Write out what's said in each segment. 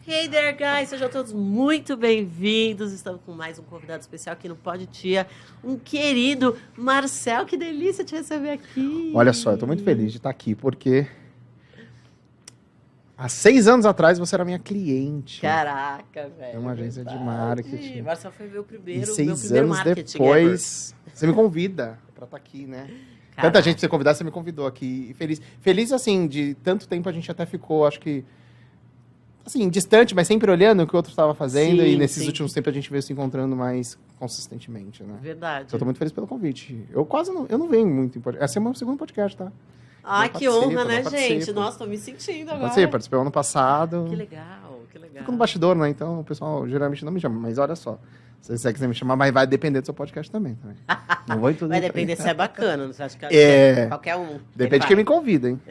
Hey there, guys! Sejam todos muito bem-vindos. Estamos com mais um convidado especial aqui no Pod Tia, um querido Marcel. Que delícia te receber aqui. Olha só, eu tô muito feliz de estar aqui, porque há 6 anos atrás você era minha cliente. Caraca, velho. É uma agência de marketing. Marcel foi meu primeiro, e 6 meu primeiro anos marketing depois, você me convida pra estar aqui, né? Caraca. Tanta gente pra você convidar, você me convidou aqui. E feliz. Feliz, assim, de tanto tempo a gente até ficou, acho que, assim, distante, mas sempre olhando o que o outro estava fazendo. Sim, e nesses sim. últimos tempos a gente veio se encontrando mais consistentemente, né? Verdade. Eu tô muito feliz pelo convite. Eu não venho muito em podcast. Esse é o meu segundo podcast, tá? Ai, Eu que participo, honra, né, eu participo. gente? Nossa, tô me sentindo agora. Participei ano passado. Que legal, que legal. Fico no bastidor, né? Então o pessoal geralmente não me chama. Mas olha só, se você quiser me chamar, mas vai depender do seu podcast também. Não vou em tudo. Vai depender se é bacana, não você acha que É. qualquer um. Depende de quem me convida, hein?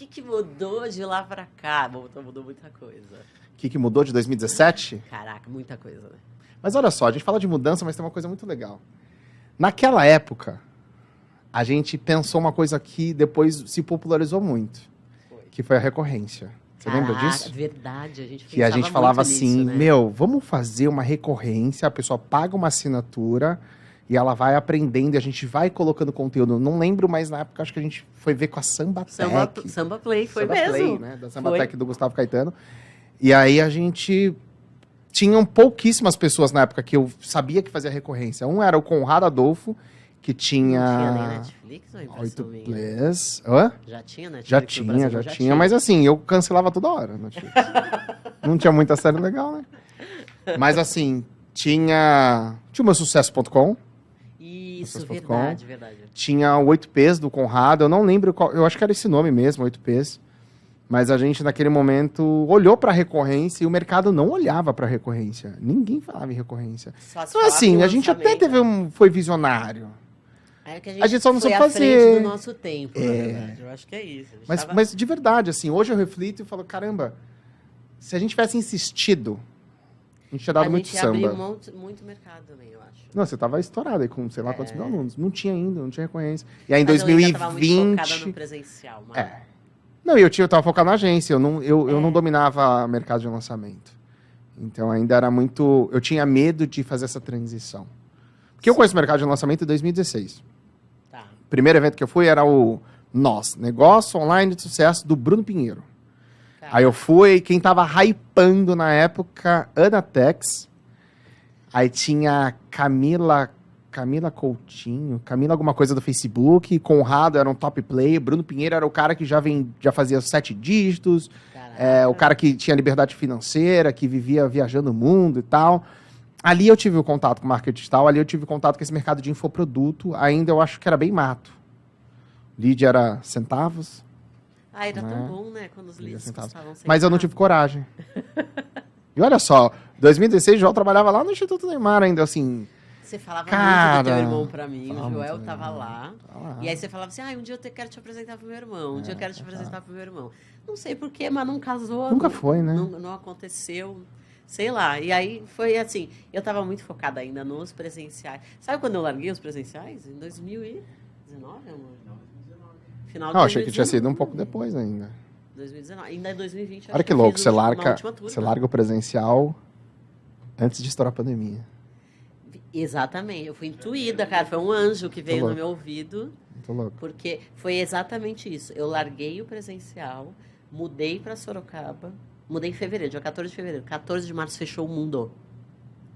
O que mudou de lá pra cá? Mudou muita coisa. O que mudou de 2017? Caraca, muita coisa, né? Mas olha só, a gente fala de mudança, mas tem uma coisa muito legal. Naquela época, a gente pensou uma coisa que depois se popularizou muito. Que foi a recorrência. Você lembra disso? Verdade, a gente Que a gente falava muito assim, nisso, né? meu, vamos fazer uma recorrência, a pessoa paga uma assinatura e ela vai aprendendo e a gente vai colocando conteúdo. Não lembro, mas na época acho que a gente foi ver com a Samba Tech. Samba Play, foi Samba mesmo. Play, né? Da Samba Foi. Tech do Gustavo Caetano. E aí a gente... Tinham pouquíssimas pessoas na época que eu sabia que fazia recorrência. Um era o Conrado Adolfo, que tinha... Não tinha nem Netflix ou é impressão 8 minha? Plays. Hã? Já tinha Netflix Já no tinha, Brasil? já tinha. Mas assim, eu cancelava toda hora. Netflix. Não tinha muita série legal, né? Mas assim, tinha o meu sucesso.com. Isso, Sucesso.com. verdade. Tinha o 8Ps do Conrado. Eu não lembro qual... Eu acho que era esse nome mesmo, 8Ps. Mas a gente, naquele momento, olhou para a recorrência e o mercado não olhava para a recorrência. Ninguém falava em recorrência. Só se Então, falava assim, em a gente até lançamento. foi visionário. É que a gente só não foi soube à fazer. frente do nosso tempo, na verdade. Eu acho que é isso. A gente tava- Mas de verdade, assim, hoje eu reflito e falo, caramba, se a gente tivesse insistido, a gente tinha dado muito A gente abriu samba. muito mercado também, eu acho. Não, você tava estourado aí com sei lá quantos mil alunos. Não tinha ainda, não tinha recorrência. E aí em Mas eu ainda tava muito 2020... focada no presencial, mano. É. Não, e eu tava focado na agência, eu não dominava mercado de lançamento. Então ainda era muito... Eu tinha medo de fazer essa transição. Porque eu conheço o mercado de lançamento em 2016. Tá. O primeiro evento que eu fui era o NOS, Negócio Online de Sucesso, do Bruno Pinheiro. Tá. Aí eu fui, quem tava hypando na época, Anatex. Aí tinha Camila Coutinho, Camila alguma coisa do Facebook, Conrado era um top player, Bruno Pinheiro era o cara que já fazia 7 dígitos, Caraca. o cara que tinha liberdade financeira, que vivia viajando o mundo e tal. Ali eu tive o contato com o marketing digital, ali eu tive contato com esse mercado de infoproduto, ainda eu acho que era bem mato. Lead era centavos, Ah, era né? tão bom, né? Quando os leads centavos. custavam Mas eu não centavos. tive coragem. E olha só, 2016 o Joel trabalhava lá no Instituto Neymar ainda, assim... Você falava Cara, muito do teu irmão pra mim, o falava Joel muito do tava meu lá. E aí você falava assim, um dia eu quero te apresentar pro meu irmão, um dia eu quero te apresentar pro meu irmão. Não sei porquê, mas não casou. Nunca não- foi, né? Não aconteceu, sei lá. E aí foi assim, eu tava muito focada ainda nos presenciais. Sabe quando eu larguei os presenciais? Em 2019, amor? Final de Não, achei que tinha 2019. sido um pouco depois ainda. 2019. Ainda em 2020. Olha acho que eu louco, fiz você uma larga última turma. o presencial antes de estourar a pandemia. Exatamente, eu fui intuída, cara. Foi um anjo que veio no louco. meu ouvido. Muito louco. Porque foi exatamente isso. Eu larguei o presencial, mudei para Sorocaba. Mudei em fevereiro, dia 14 de fevereiro. 14 de março fechou o mundo.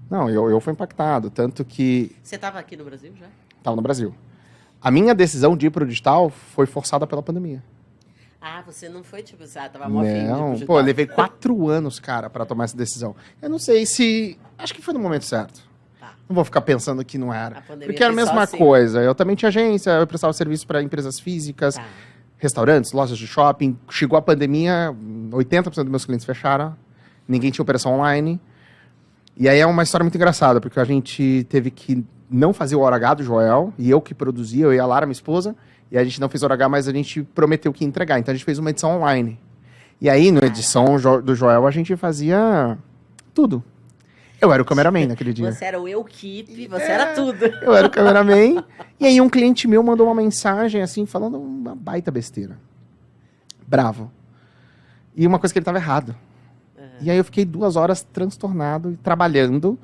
Não, eu fui impactado, tanto que Você estava aqui no Brasil já? estava no Brasil. A minha decisão de ir pro digital foi forçada pela pandemia. Ah, você não foi tipo, tava mó afim de ir pro Não, digital. pô, eu levei 4 anos, cara, para tomar essa decisão. Eu não sei se... Acho que foi no momento certo. Tá. Não vou ficar pensando que não era. A pandemia Porque era a foi só mesma assim. coisa. Eu também tinha agência, eu prestava serviço para empresas físicas, Tá. restaurantes, lojas de shopping. Chegou a pandemia, 80% dos meus clientes fecharam. Ninguém tinha operação online. E aí é uma história muito engraçada, porque a gente teve que não fazer o hora H do Joel, e eu que produzia, eu e a Lara, minha esposa, e a gente não fez hora H, mas a gente prometeu que ia entregar. Então a gente fez uma edição online. E aí, na edição do Joel, a gente fazia tudo. Eu era o cameraman naquele dia. Você era o eu-keep, você era tudo. Eu era o cameraman. E aí um cliente meu mandou uma mensagem assim, falando uma baita besteira. Bravo. E uma coisa que ele estava errado. E aí eu fiquei 2 horas transtornado, e trabalhando,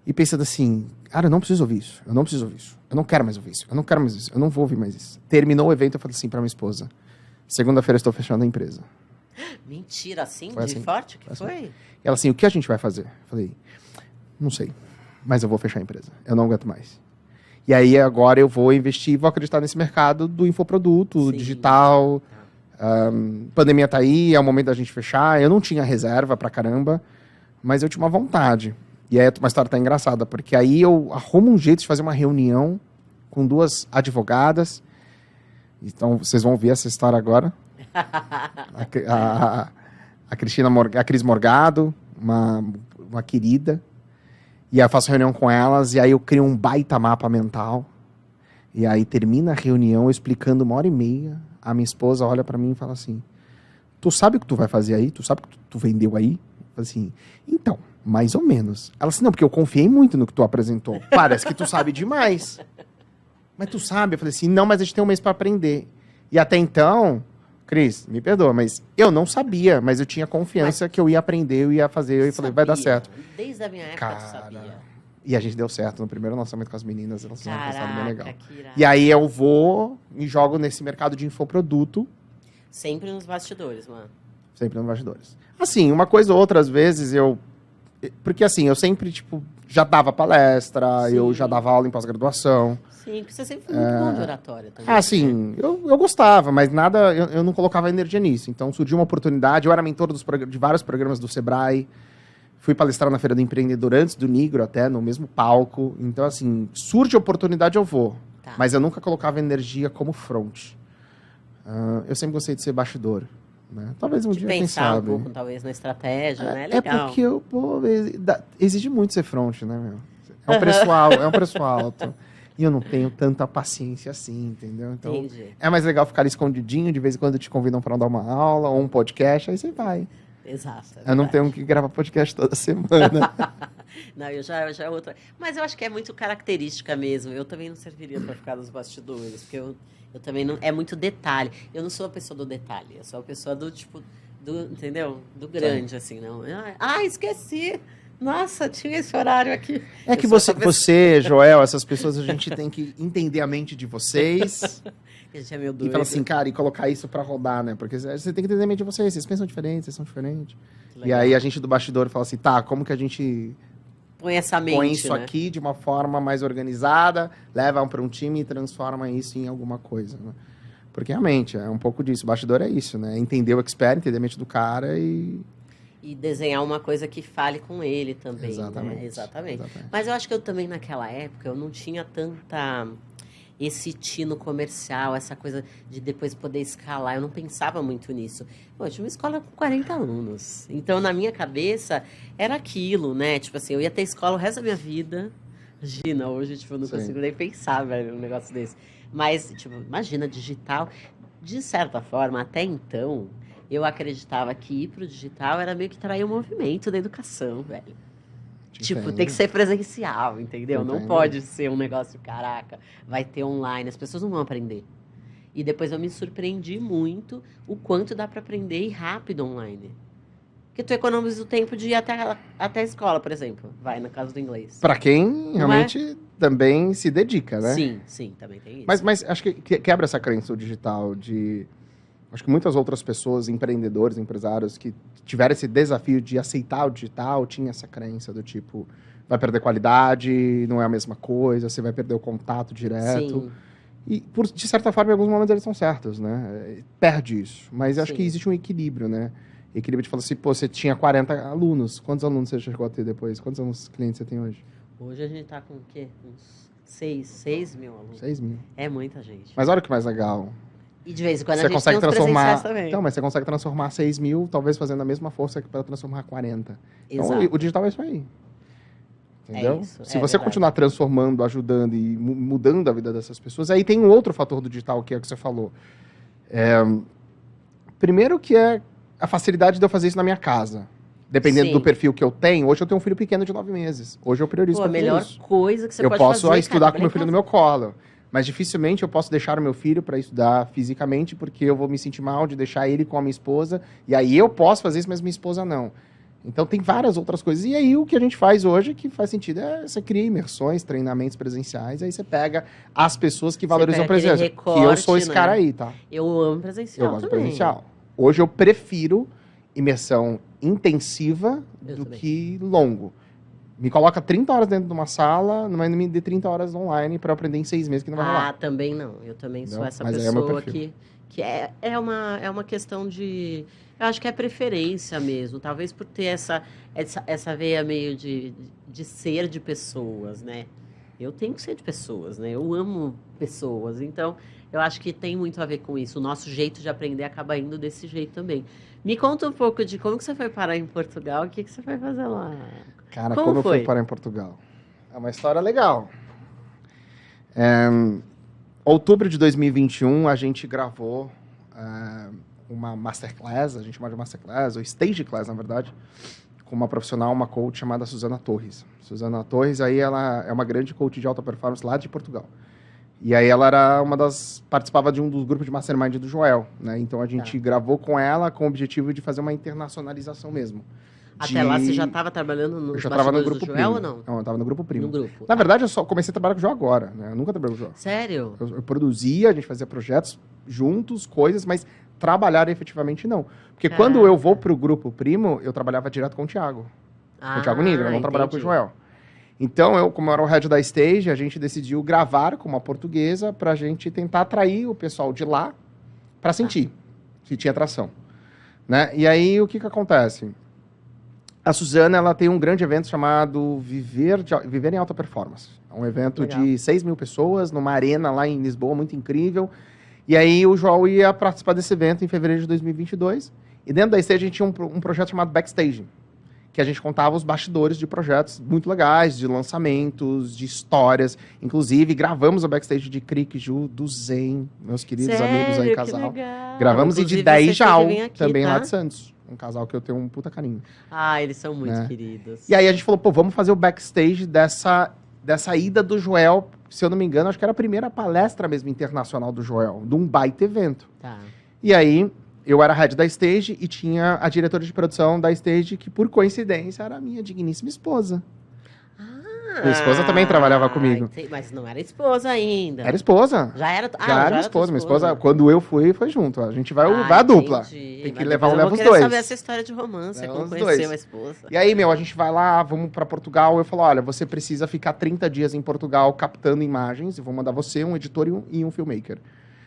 e pensando assim, cara, eu não preciso ouvir isso, eu não preciso ouvir isso, eu não quero mais ouvir isso, eu não quero mais isso, eu não vou ouvir mais isso. Terminou o evento, eu falei assim pra minha esposa, segunda-feira eu estou fechando a empresa. Mentira, assim? Foi De assim. forte que Foi foi? assim. Ela assim, o que a gente vai fazer? Eu falei, não sei, mas eu vou fechar a empresa, eu não aguento mais. E aí agora eu vou investir, vou acreditar nesse mercado do infoproduto, Sim. digital. Pandemia tá aí, é o momento da gente fechar. Eu não tinha reserva pra caramba, mas eu tinha uma vontade. E aí uma história tá engraçada, porque aí eu arrumo um jeito de fazer uma reunião com 2 advogadas. Então vocês vão ver essa história agora. A Cris Morgado, uma querida. E aí eu faço reunião com elas, e aí eu crio um baita mapa mental. E aí termina a reunião eu explicando 1h30. A minha esposa olha pra mim e fala assim, tu sabe o que tu vai fazer aí? Tu sabe o que tu vendeu aí? Eu falei assim, então, mais ou menos. Ela assim, não, porque eu confiei muito no que tu apresentou. Parece que tu sabe demais. Mas tu sabe? Eu falei assim, não, mas a gente tem um mês pra aprender. E até então, Cris, me perdoa, mas eu não sabia, mas eu tinha confiança que eu ia aprender, eu ia fazer, eu falei, vai dar certo. Desde a minha época tu sabia. E a gente deu certo no primeiro lançamento com as meninas, elas fizeram um resultado bem legal. Que irado. E aí eu vou, me jogo nesse mercado de infoproduto. Sempre nos bastidores, mano. Sempre nos bastidores. Assim, uma coisa ou outra, às vezes, porque assim, eu sempre, tipo, já dava palestra, Sim. eu já dava aula em pós-graduação. Sim, porque você sempre foi muito bom de oratória também. Assim, eu gostava, mas nada, eu não colocava energia nisso. Então surgiu uma oportunidade, eu era mentor de vários programas do Sebrae, fui palestrar na Feira do Empreendedor antes do Nigro até, no mesmo palco. Então, assim, surge oportunidade, eu vou. Tá. Mas eu nunca colocava energia como front. Eu sempre gostei de ser bastidor. Né? Talvez um De dia, quem pensar sabe. um pouco, talvez, na estratégia, né? É Legal. porque exige muito ser front, né, meu? É um preço alto. E eu não tenho tanta paciência assim, entendeu? Então, Entendi. é mais legal ficar ali escondidinho, de vez em quando te convidam para dar uma aula ou um podcast, aí você vai. Exato. Eu não tenho que gravar podcast toda semana. Não, eu já é outra. Mas eu acho que é muito característica mesmo. Eu também não serviria para ficar nos bastidores, porque eu também não. É muito detalhe. Eu não sou a pessoa do detalhe, eu sou a pessoa do tipo. Entendeu? Do grande, assim, não. Esqueci! Nossa, tinha esse horário aqui. É que você, Joel, essas pessoas, a gente tem que entender a mente de vocês. A gente é meio doido. E falar assim, cara, e colocar isso pra rodar, né? Porque você tem que entender a mente de vocês pensam diferente, vocês são diferentes. Legal. E aí a gente do bastidor fala assim, tá, como que a gente põe essa mente, põe isso né? aqui de uma forma mais organizada, leva para um time e transforma isso em alguma coisa, né? Porque realmente, é um pouco disso. O bastidor é isso, né? Entender o expert, entender a mente do cara e desenhar uma coisa que fale com ele também. Exatamente. Né? Exatamente. Exatamente. Mas eu acho que eu também, naquela época, eu não tinha tanta esse tino comercial, essa coisa de depois poder escalar. Eu não pensava muito nisso. Pô, eu tinha uma escola com 40 alunos. Então, na minha cabeça, era aquilo, né? Tipo assim, eu ia ter escola o resto da minha vida. Imagina, hoje, tipo, eu não consigo nem pensar, velho, um negócio desse. Mas, tipo, imagina, digital. De certa forma, até então, eu acreditava que ir pro digital era meio que trair o movimento da educação, velho. Tipo, tem que ser presencial, entendeu? Não pode ser um negócio, caraca, vai ter online, as pessoas não vão aprender. E depois eu me surpreendi muito o quanto dá para aprender e rápido online. Porque tu economiza o tempo de ir até a escola, por exemplo. Vai na casa do inglês. Para quem realmente também se dedica, né? Sim, também tem isso. Mas acho que quebra essa crença o digital de... Acho que muitas outras pessoas, empreendedores, empresários, que tiveram esse desafio de aceitar o digital, tinha essa crença do tipo, vai perder qualidade, não é a mesma coisa, você vai perder o contato direto. Sim. E, de certa forma, em alguns momentos eles estão certos, né? Perde isso. Mas acho que existe um equilíbrio, né? Equilíbrio de falar assim, pô, você tinha 40 alunos. Quantos alunos você chegou a ter depois? Quantos clientes você tem hoje? Hoje a gente tá com o quê? Uns 6 mil alunos. 6 mil. É muita gente. Mas olha o que mais legal. E de vez em quando Você a gente consegue tem uns transformar. também. Então, mas você consegue transformar 6 mil, talvez fazendo a mesma força que para transformar 40. Exato. Então, o digital é isso aí. Entendeu? É isso, Se você continuar transformando, ajudando e mudando a vida dessas pessoas, aí tem um outro fator do digital, que é o que você falou. Primeiro que é a facilidade de eu fazer isso na minha casa. Dependendo do perfil que eu tenho. Hoje eu tenho um filho pequeno de 9 meses. Hoje eu priorizo a melhor isso. coisa que você eu pode fazer. Eu posso estudar com meu filho no meu colo. Mas dificilmente eu posso deixar o meu filho para estudar fisicamente, porque eu vou me sentir mal de deixar ele com a minha esposa. E aí eu posso fazer isso, mas minha esposa não. Então tem várias outras coisas. E aí o que a gente faz hoje, que faz sentido, é você cria imersões, treinamentos presenciais, aí você pega as pessoas que valorizam a presença. Que eu sou esse cara aí, tá? Eu amo presencial. Eu gosto de presencial. Hoje eu prefiro imersão intensiva do que longo. Me coloca 30 horas dentro de uma sala, mas não me dê 30 horas online para aprender em 6 meses, que não vai rolar. Ah, também não. Eu também sou essa Mas pessoa que é uma questão de... Eu acho que é preferência mesmo. Talvez por ter essa veia meio de ser de pessoas, né? Eu tenho que ser de pessoas, né? Eu amo pessoas. Então, eu acho que tem muito a ver com isso. O nosso jeito de aprender acaba indo desse jeito também. Me conta um pouco de como que você foi parar em Portugal. O que você foi fazer lá? Cara, como eu fui parar em Portugal? É uma história legal. Outubro de 2021, a gente gravou uma masterclass, a gente chama de masterclass, ou stage class, na verdade, com uma profissional, uma coach chamada Susana Torres. Susana Torres, aí ela é uma grande coach de alta performance lá de Portugal. E aí ela era participava de um dos grupos de mastermind do Joel, né? Então a gente gravou com ela com o objetivo de fazer uma internacionalização mesmo. Até lá você já estava trabalhando no grupo do Joel Primo. ou não? Não, eu estava no grupo Primo. No grupo. Na verdade, eu só comecei a trabalhar com o Joel agora, né? Eu nunca trabalhei com o Joel. Sério? Eu produzia, a gente fazia projetos juntos, coisas, mas trabalhar efetivamente não. Porque quando eu vou pro grupo Primo, eu trabalhava direto com o Thiago. Com o Thiago Nigro, eu não trabalhava com o Joel. Então, como eu era o head da stage, a gente decidiu gravar com uma portuguesa pra gente tentar atrair o pessoal de lá pra sentir que tinha atração. Né? E aí, o que acontece? A Susana, ela tem um grande evento chamado Viver em Alta Performance. É um evento de 6 mil pessoas, numa arena lá em Lisboa, muito incrível. E aí, o Joel ia participar desse evento em fevereiro de 2022. E dentro da stage, a gente tinha um projeto chamado Backstage, que a gente contava os bastidores de projetos muito legais, de lançamentos, de histórias. Inclusive, gravamos a backstage de Crick, Ju, do Zen, meus queridos amigos aí, casal. Legal. Gravamos Inclusive, e de 10 Jal, também tá? lá de Santos. Um casal que eu tenho um puta carinho. Ah, eles são muito queridos. E aí a gente falou, vamos fazer o backstage dessa ida do Joel, se eu não me engano, acho que era a primeira palestra mesmo internacional do Joel, de um baita evento. Tá. E aí... eu era head da stage e tinha a diretora de produção da stage, que por coincidência era a minha digníssima esposa. Minha esposa também trabalhava comigo. Mas não era esposa ainda. Era esposa. Já era? Já era minha esposa. Minha esposa, quando eu fui, foi junto. A gente vai a dupla. Tem que levar os dois. Eu quero saber essa história de romance, como conheceu a esposa. E aí, a gente vai lá, vamos pra Portugal. Eu falo, olha, você precisa ficar 30 dias em Portugal captando imagens. Eu vou mandar você, um editor e um filmmaker.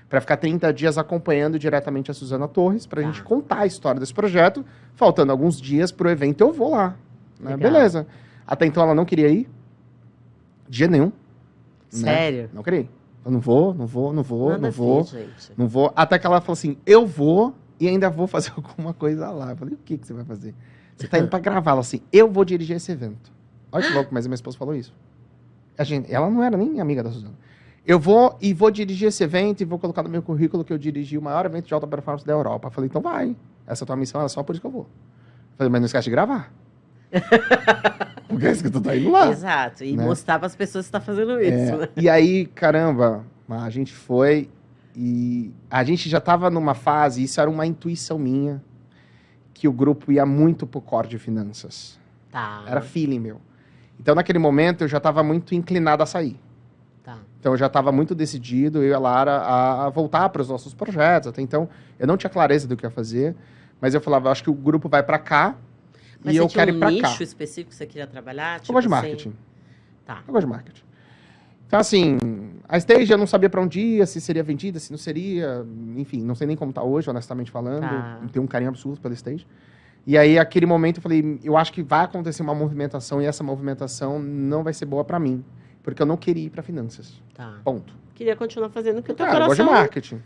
Para ficar 30 dias acompanhando diretamente a Susana Torres, pra gente contar a história desse projeto. Faltando alguns dias pro evento, eu vou lá. Né? Beleza. Até então, ela não queria ir. De jeito nenhum. Sério? Né? Não queria ir. Eu não vou. Nada Não vou. Até que ela falou assim, eu vou e ainda vou fazer alguma coisa lá. Eu falei, o que você vai fazer? Você tá indo pra gravar. Ela assim, eu vou dirigir esse evento. Olha que louco, mas a minha esposa falou isso. Ela não era nem amiga da Susana. Eu vou dirigir esse evento e vou colocar no meu currículo que eu dirigi o maior evento de alta performance da Europa. Eu falei, então vai. Essa é a tua missão, é só por isso que eu vou. Eu falei, mas não esquece de gravar. Porque é isso que tu tá indo lá. Exato. E mostrar para as pessoas que você tá fazendo isso. Né? E aí, caramba, a gente foi e a gente já tava numa fase, isso era uma intuição minha, que o grupo ia muito pro core de finanças. Tá. Era feeling meu. Então, naquele momento, eu já tava muito inclinado a sair. Tá. Então, eu já estava muito decidido, eu e a Lara, a voltar para os nossos projetos. Até então, eu não tinha clareza do que ia fazer, mas eu falava, acho que o grupo vai para cá e eu quero ir para cá. Mas tinha um nicho específico que você queria trabalhar? Eu gosto de marketing. Tá. Eu gosto de marketing. Então, assim, a stage eu não sabia para onde ia, se seria vendida, se não seria. Enfim, não sei nem como está hoje, honestamente falando. Tá. Tenho um carinho absurdo pela stage. E aí, aquele momento, eu falei, eu acho que vai acontecer uma movimentação e essa movimentação não vai ser boa para mim. Porque eu não queria ir para finanças. Tá. Ponto. Queria continuar fazendo o que o teu coração... Eu gosto de marketing.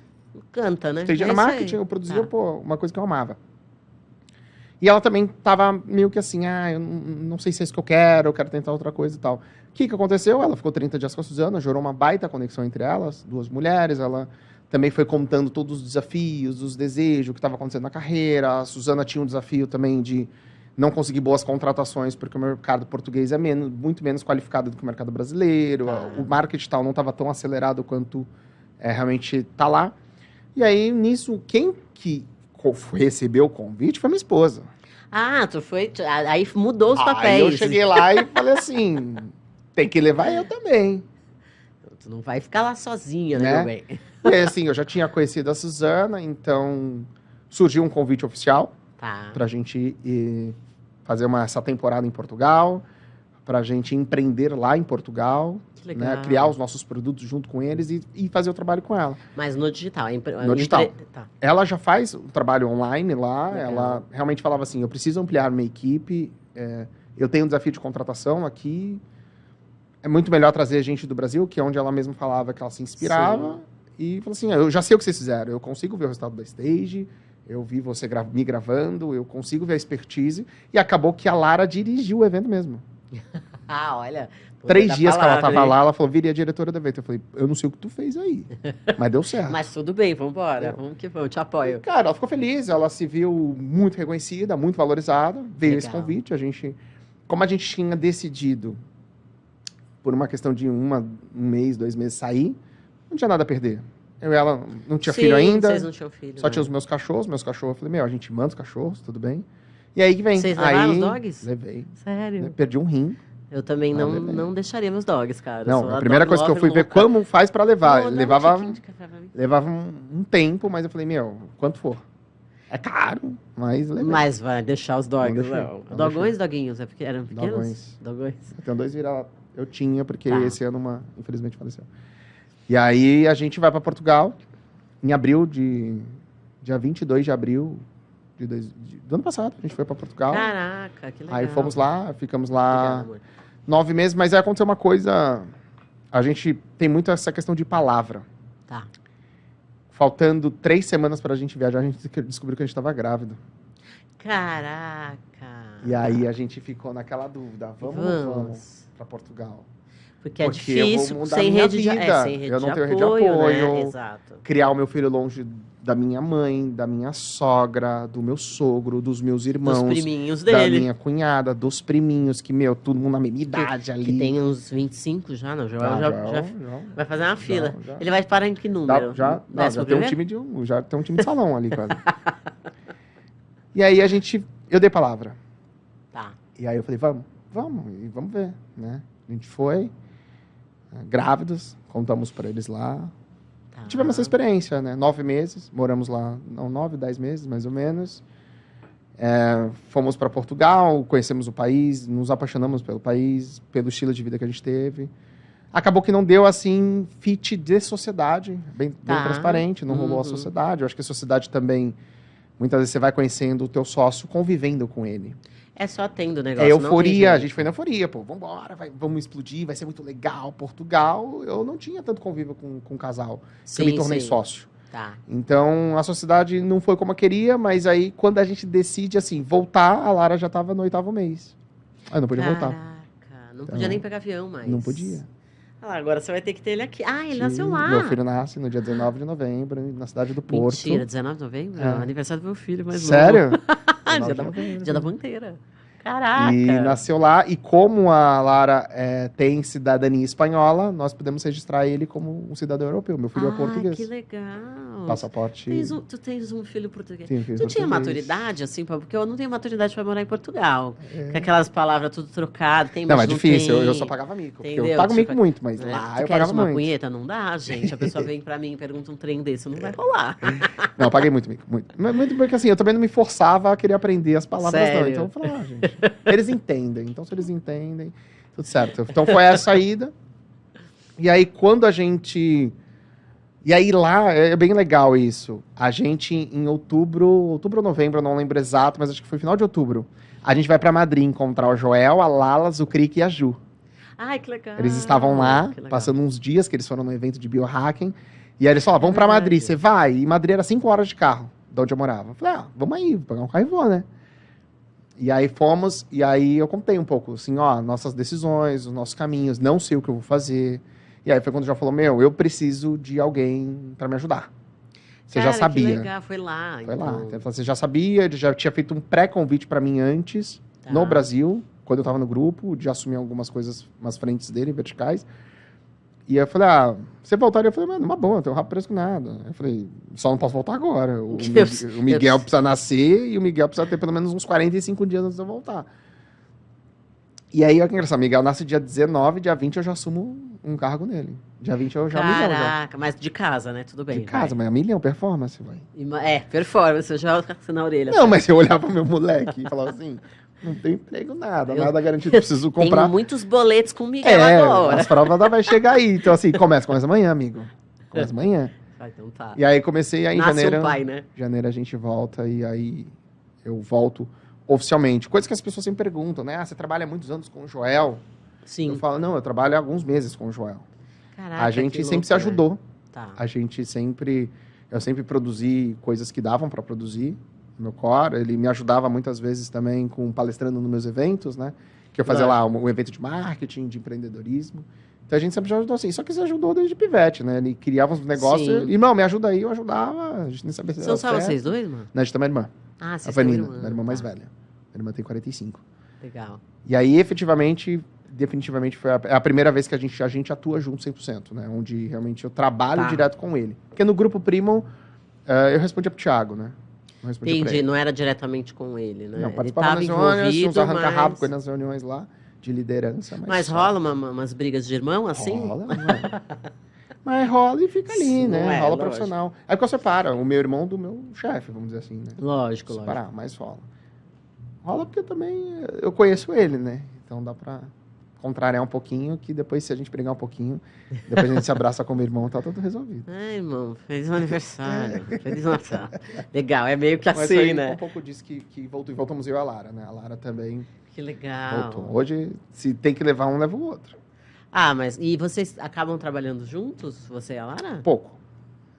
Canta, né? Stage era marketing, eu produzia uma coisa que eu amava. E ela também tava meio que assim, eu não sei se é isso que eu quero tentar outra coisa e tal. O que aconteceu? Ela ficou 30 dias com a Susana, gerou uma baita conexão entre elas, duas mulheres, ela também foi contando todos os desafios, os desejos, o que estava acontecendo na carreira. A Susana tinha um desafio também de não consegui boas contratações, porque o mercado português é muito menos qualificado do que o mercado brasileiro. O marketing tal não estava tão acelerado quanto realmente está lá. E aí, nisso, quem que recebeu o convite foi minha esposa. Ah, tu foi... Aí mudou os papéis. Aí eu cheguei lá e falei assim, tem que levar eu também. Tu não vai ficar lá sozinha, né, meu bem? E aí, assim, eu já tinha conhecido a Suzana, então surgiu um convite oficial pra gente ir fazer essa temporada em Portugal, pra gente empreender lá em Portugal, que legal. Né, criar os nossos produtos junto com eles e fazer o trabalho com ela. Mas no digital? No digital. Tá. Ela já faz um trabalho online lá, Legal. ela realmente falava assim, eu preciso ampliar minha equipe, eu tenho um desafio de contratação aqui, é muito melhor trazer gente do Brasil, que é onde ela mesma falava que ela se inspirava. Sim. E falou assim, eu já sei o que vocês fizeram, eu consigo ver o resultado da stage, eu vi você me gravando, eu consigo ver a expertise. E acabou que a Lara dirigiu o evento mesmo. Olha. 3 dias que ela estava lá, ela falou, vire a diretora do evento. Eu falei, eu não sei o que tu fez aí, mas deu certo. Mas tudo bem, vambora, vamos que vamos, te apoio. E, cara, ela ficou feliz, ela se viu muito reconhecida, muito valorizada, veio esse convite, como a gente tinha decidido, por uma questão de um mês, 2 meses sair, não tinha nada a perder. Eu e ela não tinha filho ainda. Vocês não tinham filho. Só tinha os meus cachorros. Eu falei, a gente manda os cachorros, tudo bem. E aí que vem. Vocês levaram os dogs? Levei. Sério? Perdi um rim. Eu também não deixaria meus dogs, cara. Não, a primeira coisa que eu fui ver como faz pra levar. Levava um tempo, mas eu falei, quanto for. É caro, mas levei. Mas vai deixar os dogs, não. Dogões, doguinhos, é porque eram pequenos? Dogões. Eu tenho 2 vira-lata. Eu tinha, porque esse ano infelizmente faleceu. E aí a gente vai para Portugal em abril, dia 22 de abril do ano passado. A gente foi para Portugal. Caraca, que legal. Aí fomos lá, ficamos lá 9 meses, mas aí aconteceu uma coisa. A gente tem muito essa questão de palavra. Tá. Faltando 3 semanas pra gente viajar, a gente descobriu que a gente estava grávida. Caraca. E aí a gente ficou naquela dúvida. Vamos para Portugal. Porque é difícil, sem rede de apoio. Eu não tenho rede de apoio. Né? Exato. Criar o meu filho longe da minha mãe, da minha sogra, do meu sogro, dos meus irmãos. Dos priminhos dele. Da minha cunhada, dos priminhos, que, todo mundo na mesma idade ali. Que tem uns 25 já, não? Já vai fazer uma fila. Já. Ele vai parar em que número? Já tem um time já tem um time de salão ali, quase. E aí eu dei palavra. Tá. E aí eu falei, vamos ver, né? A gente foi, grávidos, contamos para eles lá. Tá. Tivemos essa experiência, né? 9 meses, moramos lá, 9, 10 meses, mais ou menos. Fomos para Portugal, conhecemos o país, nos apaixonamos pelo país, pelo estilo de vida que a gente teve. Acabou que não deu, assim, fit de sociedade, bem transparente, não rolou a sociedade. Eu acho que a sociedade também, muitas vezes você vai conhecendo o teu sócio, convivendo com ele. É só tendo negócio. É euforia, a gente foi na euforia, vambora, vamos explodir, vai ser muito legal. Portugal, eu não tinha tanto convívio com o casal, eu me tornei sócio. Tá. Então, a sociedade não foi como eu queria, mas aí, quando a gente decide, assim, voltar, a Lara já estava no 8º mês. Aí eu não podia voltar. Caraca, não podia nem pegar avião mais. Não podia. Agora você vai ter que ter ele aqui. Ele nasceu lá. Meu filho nasce no dia 19 de novembro, na cidade do Porto. Mentira, 19 de novembro? Aniversário do meu filho, mas sério? Dia da Bandeira. Caraca! E nasceu lá, e como a Lara tem cidadania espanhola, nós podemos registrar ele como um cidadão europeu. Meu filho é português. Que legal! Passaporte... Tu tens um filho português. Sim, tu tinha maturidade, assim, porque eu não tenho maturidade para morar em Portugal. Com aquelas palavras tudo trocado, tem Não, é difícil, eu só pagava mico. Entendeu? Eu pago mico muito, mas lá eu pagava muito. Uma punheta? Não dá, gente. A pessoa vem pra mim e pergunta um trem desse, não vai rolar. Não, eu paguei muito mico, muito. Muito porque, assim, eu também não me forçava a querer aprender as palavras, não. Então eu falei, gente... Eles entendem. Então, se eles entendem, tudo certo. Então, foi a saída. E aí, quando a gente... E aí, lá, é bem legal isso. A gente, em outubro ou novembro, eu não lembro exato, mas acho que foi final de outubro, a gente vai pra Madrid encontrar o Joel, a Lalas, o Crick e a Ju. Ai, que legal. Eles estavam lá, passando uns dias, que eles foram no evento de biohacking. E aí eles falaram, vamos pra Madrid, você vai? E Madrid era 5 horas de carro, de onde eu morava. Eu falei, vamos aí, vou pegar um carro e vou, né? E aí fomos, e aí eu contei um pouco, assim, nossas decisões, os nossos caminhos, não sei o que eu vou fazer. E aí foi quando já falou, eu preciso de alguém para me ajudar. Você já sabia. Que legal, foi lá. Foi lá. Então, você já sabia, ele já tinha feito um pré-convite para mim antes. no Brasil, quando eu estava no grupo, de assumir algumas coisas, umas frentes dele, verticais. E aí eu falei, você voltaria? Eu falei, mano, uma boa, não tenho rabo preso com nada. Eu falei, só não posso voltar agora. O Miguel precisa nascer e o Miguel precisa ter pelo menos uns 45 dias antes de eu voltar. E aí, olha que engraçado, Miguel nasce dia 19, dia 20 eu já assumo um cargo nele. Dia 20 eu já milhão. Caraca, mas de casa, né? Tudo bem. De casa, mas milhão, performance, vai. Performance, eu já vou na orelha. Não, mas eu olhava pro meu moleque e falava assim, não tem emprego, nada garantido, preciso comprar. Tenho muitos boletos com o Miguel agora. As provas vai chegar aí. Então assim, começa amanhã, amigo. Começa amanhã. Então tá. E aí comecei aí em Nasce janeiro. um pai, né? Janeiro a gente volta e aí eu volto oficialmente. Coisa que as pessoas sempre perguntam, né? Você trabalha há muitos anos com o Joel? Sim. Eu falo, não, eu trabalho há alguns meses com o Joel. Caraca, A gente que sempre louco, se ajudou. Né? Tá. Eu sempre produzi coisas que davam para produzir no meu core. Ele me ajudava muitas vezes também com palestrando nos meus eventos, né? Que eu fazia lá um evento de marketing, de empreendedorismo. Então a gente sempre ajudou assim. Só que você ajudou desde pivete, né? Ele criava uns negócios. Irmão, me ajuda aí, eu ajudava. A gente nem sabia se São só vocês dois, mano? Não, a gente tem uma irmã. Ah, vocês têm uma irmã. irmã. Minha irmã mais velha. Minha irmã tem 45. Legal. E aí, definitivamente foi a primeira vez que a gente atua junto 100%, né? Onde realmente eu trabalho direto com ele. Porque no Grupo Primo, eu respondia pro Thiago, né? Entendi, não era diretamente com ele, né? Não, participava nas reuniões, tinha uns arranca-rabo com ele nas reuniões lá, de liderança. Mas rola umas brigas de irmão, assim? Rola, mas rola e fica ali, né? Rola lógico. Profissional. Aí que você separa o meu irmão do meu chefe, vamos dizer assim, né? Lógico. Separar, mas rola. Rola porque também eu conheço ele, né? Então dá pra contrariar um pouquinho, que depois, se a gente brigar um pouquinho, depois a gente se abraça como irmão, tá tudo resolvido. Ai, irmão, feliz aniversário. Feliz Natal. Legal, é meio que Mas assim, aí, né? um pouco disso que voltou. E voltamos eu e a Lara, né? A Lara também Que legal. voltou. Hoje, se tem que levar um, leva o outro. Ah, mas e vocês acabam trabalhando juntos, você e a Lara? Pouco.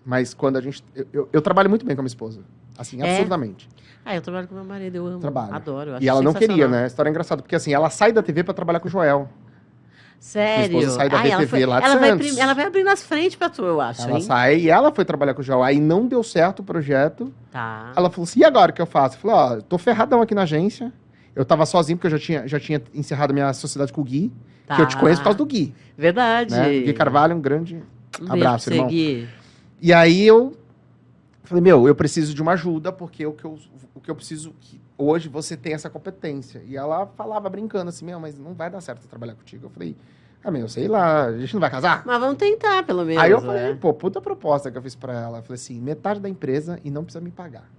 Mas quando a gente... Eu trabalho muito bem com a minha esposa. Assim, absurdamente. Ah, eu trabalho com meu marido, eu amo. Trabalho. Adoro, eu acho E ela não queria, sensacional. né? A história é engraçada, porque assim, ela sai da TV pra trabalhar com o Joel. Sério? Minha esposa sai da VTV lá de ela Santos. ela vai abrindo as frentes pra tu, eu acho, Ela hein? sai e ela foi trabalhar com o Joel. Aí não deu certo o projeto. Tá. Ela falou assim, e agora o que eu faço? Eu falei, ó, tô ferradão aqui na agência. Eu tava sozinho, porque eu já tinha encerrado minha sociedade com o Gui. Tá. Que eu te conheço por causa do Gui. Verdade. Né? Gui Carvalho, um grande abraço, beijo irmão. Gui. E aí eu falei, eu preciso de uma ajuda, porque o que eu preciso que hoje você tem essa competência. E ela falava brincando assim, mas não vai dar certo trabalhar contigo. Eu falei, sei lá, a gente não vai casar? Mas vamos tentar, pelo menos. Aí eu falei, puta proposta que eu fiz pra ela. Eu falei assim, metade da empresa e não precisa me pagar.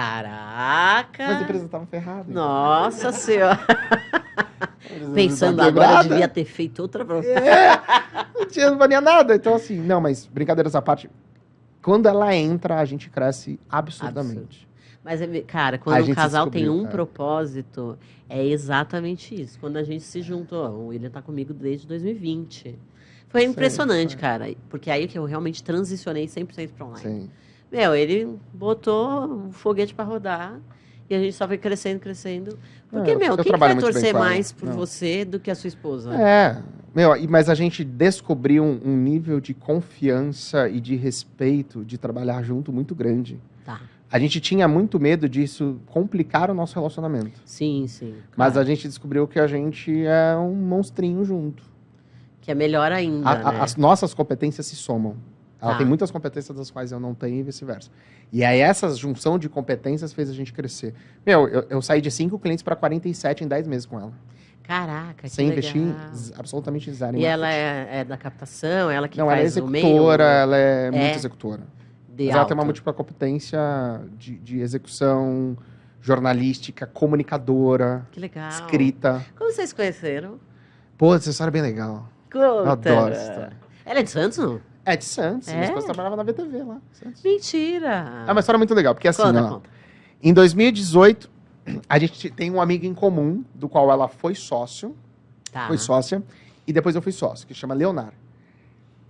Caraca! Mas a empresa tava ferrada. Nossa senhora! Então. Pensando Tava agora, eu quebrada. devia ter feito outra proposta. Não valia nada. Então assim, não, mas brincadeiras à parte, quando ela entra, a gente cresce absurdamente. Mas, cara, A quando gente um casal se tem descobriu, um propósito, é exatamente isso. Quando a gente se juntou, o William tá comigo desde 2020. Foi impressionante, Sério? cara. Porque aí que eu realmente transicionei 100% para online. Sim. Ele botou o foguete para rodar e a gente só foi crescendo, crescendo. Porque, eu quem vai trabalho muito bem torcer com ela. mais por Não. você do que a sua esposa? Mas a gente descobriu um nível de confiança e de respeito de trabalhar junto muito grande. Tá. A gente tinha muito medo disso complicar o nosso relacionamento. Sim, sim. Mas claro. a gente descobriu que a gente é um monstrinho junto. Que é melhor ainda, né? As nossas competências se somam. Ela Tá. tem muitas competências das quais eu não tenho e vice-versa. E aí essa junção de competências fez a gente crescer. Eu saí de 5 clientes para 47 em 10 meses com ela. Caraca, que Sem legal. investir absolutamente zero em E ela marketing. é da captação? Ela que Não, ela é faz o meio? executora, ela é muito executora. De Mas ela tem uma alta. múltipla competência de execução, jornalística, comunicadora, Que legal. escrita. Como vocês se conheceram? Pô, essa história é bem legal. Conta. Eu adoro essa história. Ela é de Santos, não? É de Santos, É? minha esposa trabalhava na VTV lá. Santos. Mentira. É uma história muito legal, porque assim, Conta. em 2018, a gente tem um amigo em comum, do qual ela foi sócio, Tá. foi sócia, e depois eu fui sócio, que chama Leonardo.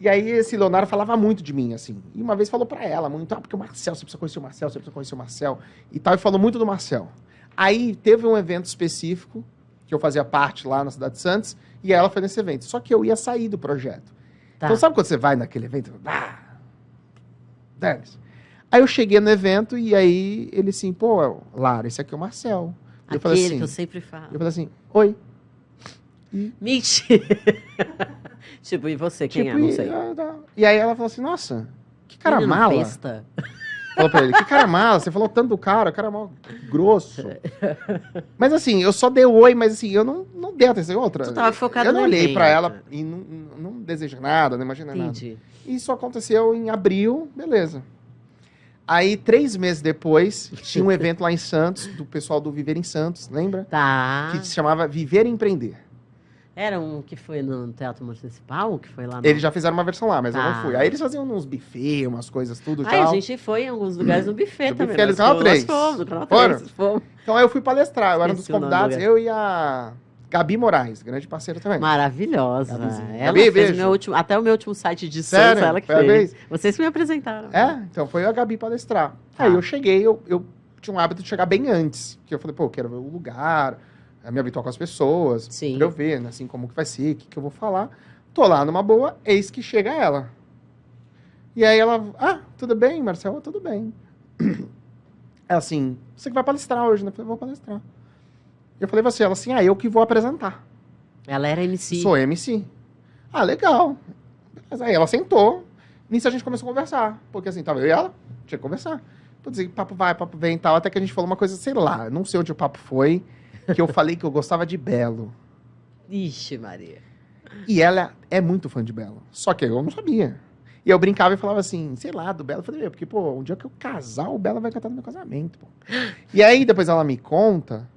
E aí esse Leonardo falava muito de mim, assim. E uma vez falou pra ela muito, porque o Marcel, você precisa conhecer o Marcel, você precisa conhecer o Marcel. E tal, e falou muito do Marcel. Aí teve um evento específico, que eu fazia parte lá na cidade de Santos, e ela foi nesse evento. Só que eu ia sair do projeto. Tá. Então sabe quando você vai naquele evento? Dane-se. Aí eu cheguei no evento e aí ele assim, pô, Lara, esse aqui é o Marcel. Eu falei Aquele assim, que eu sempre falo. eu falei assim, oi. Mentira! Tipo, e você, quem Tipo, é? Não sei. E aí ela falou assim, nossa, que cara Menino mala. besta. Falou pra ele, que cara mala, você falou tanto do cara mal grosso. Mas assim, eu só dei oi, mas assim, eu não dei atenção. Outra, Tu tava focado eu não no olhei pra evento. ela e não desejei nada, não imaginei nada. Entendi. Isso aconteceu em abril, beleza. Aí, 3 meses depois, tinha um evento lá em Santos, do pessoal do Viver em Santos, lembra? Tá. Que se chamava Viver e Empreender. Era um que foi no Teatro Municipal? Que foi lá no... Eles já fizeram uma versão lá, mas eu Tá. não fui. Aí eles faziam uns buffet, umas coisas, tudo Ai, a tal. gente foi em alguns lugares no buffet No também. buffet ali nós do Canal fomos, 3. Nós fomos, no Canal Foram? 3. Fomos. Então aí eu fui palestrar, eu era um dos Esqueci o nome do convidados, lugar. eu e a Gabi Moraes, grande parceira também. Maravilhosa. Gabizinha. Ela Gabi, fez beijo. o meu último, até o meu último site de Sério? Santos, ela que Foi a fez. vez? Vocês que me apresentaram. É, então foi eu e a Gabi palestrar. Tá. Aí eu cheguei, eu tinha um hábito de chegar bem antes. Que eu falei, pô, eu quero ver o lugar, me habituar com as pessoas, Sim. pra eu ver, né, assim, como que vai ser, o que eu vou falar. Tô lá numa boa, eis que chega ela. E aí ela, tudo bem, Marcelo? Tudo bem. Ela assim, você que vai palestrar hoje, né? Eu falei, vou palestrar. Eu falei, você? Ela assim, eu que vou apresentar. Ela era MC. Sou MC. Ah, legal. Mas aí ela sentou, nisso a gente começou a conversar. Porque assim, tava eu e ela, tinha que conversar. Putz, e papo vai, papo vem e tal, até que a gente falou uma coisa, sei lá, não sei onde o papo foi, que eu falei que eu gostava de Belo. Ixi, Maria. E ela é muito fã de Belo. Só que eu não sabia. E eu brincava e falava assim, sei lá, do Belo. Eu falei, porque, pô, um dia que eu casar, o Belo vai cantar no meu casamento, pô. E aí, depois ela me conta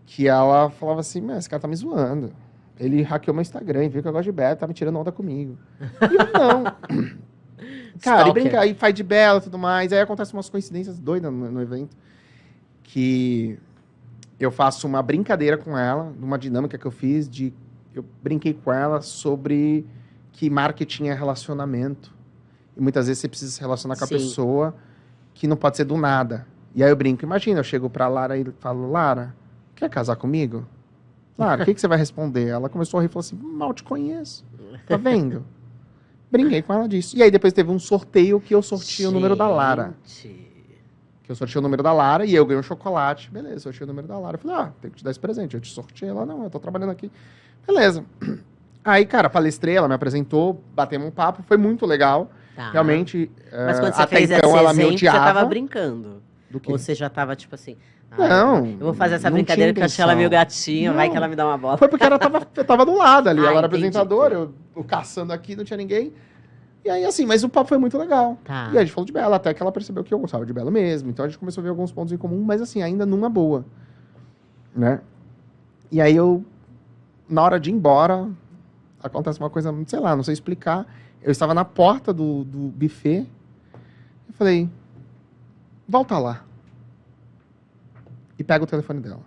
que ela falava assim, mas esse cara tá me zoando. Ele hackeou meu Instagram e viu que eu gosto de Belo, tá me tirando onda comigo. E eu não. Cara, e Stalker. brincar, e faz de Belo e tudo mais. Aí acontecem umas coincidências doidas no evento. Que eu faço uma brincadeira com ela, numa dinâmica que eu fiz de... Eu brinquei com ela sobre que marketing é relacionamento. E muitas vezes você precisa se relacionar com a Sim. pessoa que não pode ser do nada. E aí eu brinco, imagina, eu chego pra Lara e falo, Lara, quer casar comigo? Lara, o que você vai responder? Ela começou a rir e falou assim, mal te conheço. Tá vendo? Brinquei com ela disso. E aí depois teve um sorteio que eu sorteei o número da Lara. Gente. Que eu sorteei o número da Lara e eu ganhei um chocolate. Beleza, sorteei o número da Lara. Eu falei, tem que te dar esse presente. Eu te sorteei. Ela, não, eu tô trabalhando aqui. Beleza. Aí, cara, palestrei, ela me apresentou, batemos um papo, foi muito legal. Tá. Realmente, Mas quando você até fez então esse ela me exemplo, você odiava. tava brincando. Do quê? Ou você já tava, tipo assim... Não, eu vou fazer essa não brincadeira tinha que eu achei ela meio intenção. gatinha, vai Não. que ela me dá uma bola. Foi porque eu tava do lado ali. Ah, Ela era entendi. apresentadora, eu caçando aqui, não tinha ninguém. E aí, assim, mas o papo foi muito legal. Tá. E aí a gente falou de Bela, até que ela percebeu que eu gostava de Bela mesmo. Então a gente começou a ver alguns pontos em comum, mas assim, ainda numa boa. Né? E aí na hora de ir embora, acontece uma coisa, sei lá, não sei explicar. Eu estava na porta do buffet. Eu falei, volta lá. E pega o telefone dela.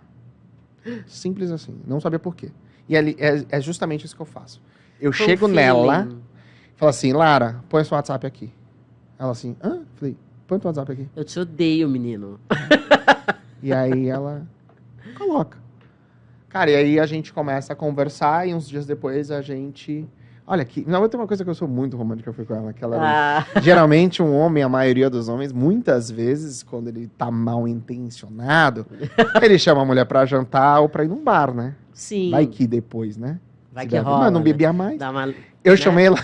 Simples assim. Não sabia por quê. E ali, é justamente isso que eu faço. Eu Foi um chego feeling. nela, falo assim, Lara, põe seu WhatsApp aqui. Ela assim, Falei, põe teu WhatsApp aqui. Eu te odeio, menino. E aí ela coloca. Cara, e aí a gente começa a conversar e uns dias depois a gente... Olha aqui, não, tem uma coisa que eu sou muito romântica, eu fui com ela, que ela era... Geralmente um homem, a maioria dos homens, muitas vezes, quando ele tá mal intencionado, ele chama a mulher pra jantar ou pra ir num bar, né? Sim. Vai que depois, né? Vai Se que der- rola. Mas não né? bebia mais. Dá uma... Eu né? chamei ela...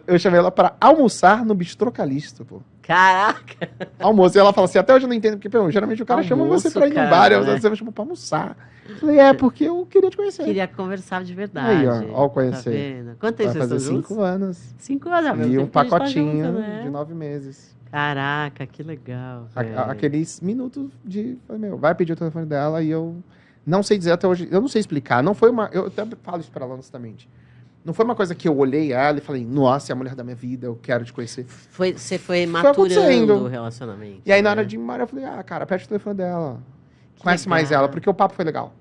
Eu chamei ela pra almoçar no Bistrô Calixto, pô. Caraca! Almoço. E ela fala assim, até hoje eu não entendo, porque, pô, geralmente o cara chama você Almoço, pra ir num cara, bar, né? você me chama pra almoçar. Eu falei, porque eu queria te conhecer. Queria conversar de verdade. Aí, ó, conhecer. Tá vendo? Quanto tempo Vai vocês fazer estão juntos? 5 anos. 5 anos, meu E um tempo que a gente tá pacotinho junto, né? de 9 meses. Caraca, que legal. velho. Aqueles minutos de... Falei, vai pedir o telefone dela e eu não sei dizer até hoje. Eu não sei explicar. Não foi uma... Eu até falo isso pra ela honestamente. Não foi uma coisa que eu olhei ela e falei, nossa, é a mulher da minha vida, eu quero te conhecer. Você foi acontecendo. maturando o relacionamento. E aí, na hora né? de ir embora, eu falei, cara, pede o telefone dela. Que Conhece mais legal. ela, porque o papo foi legal.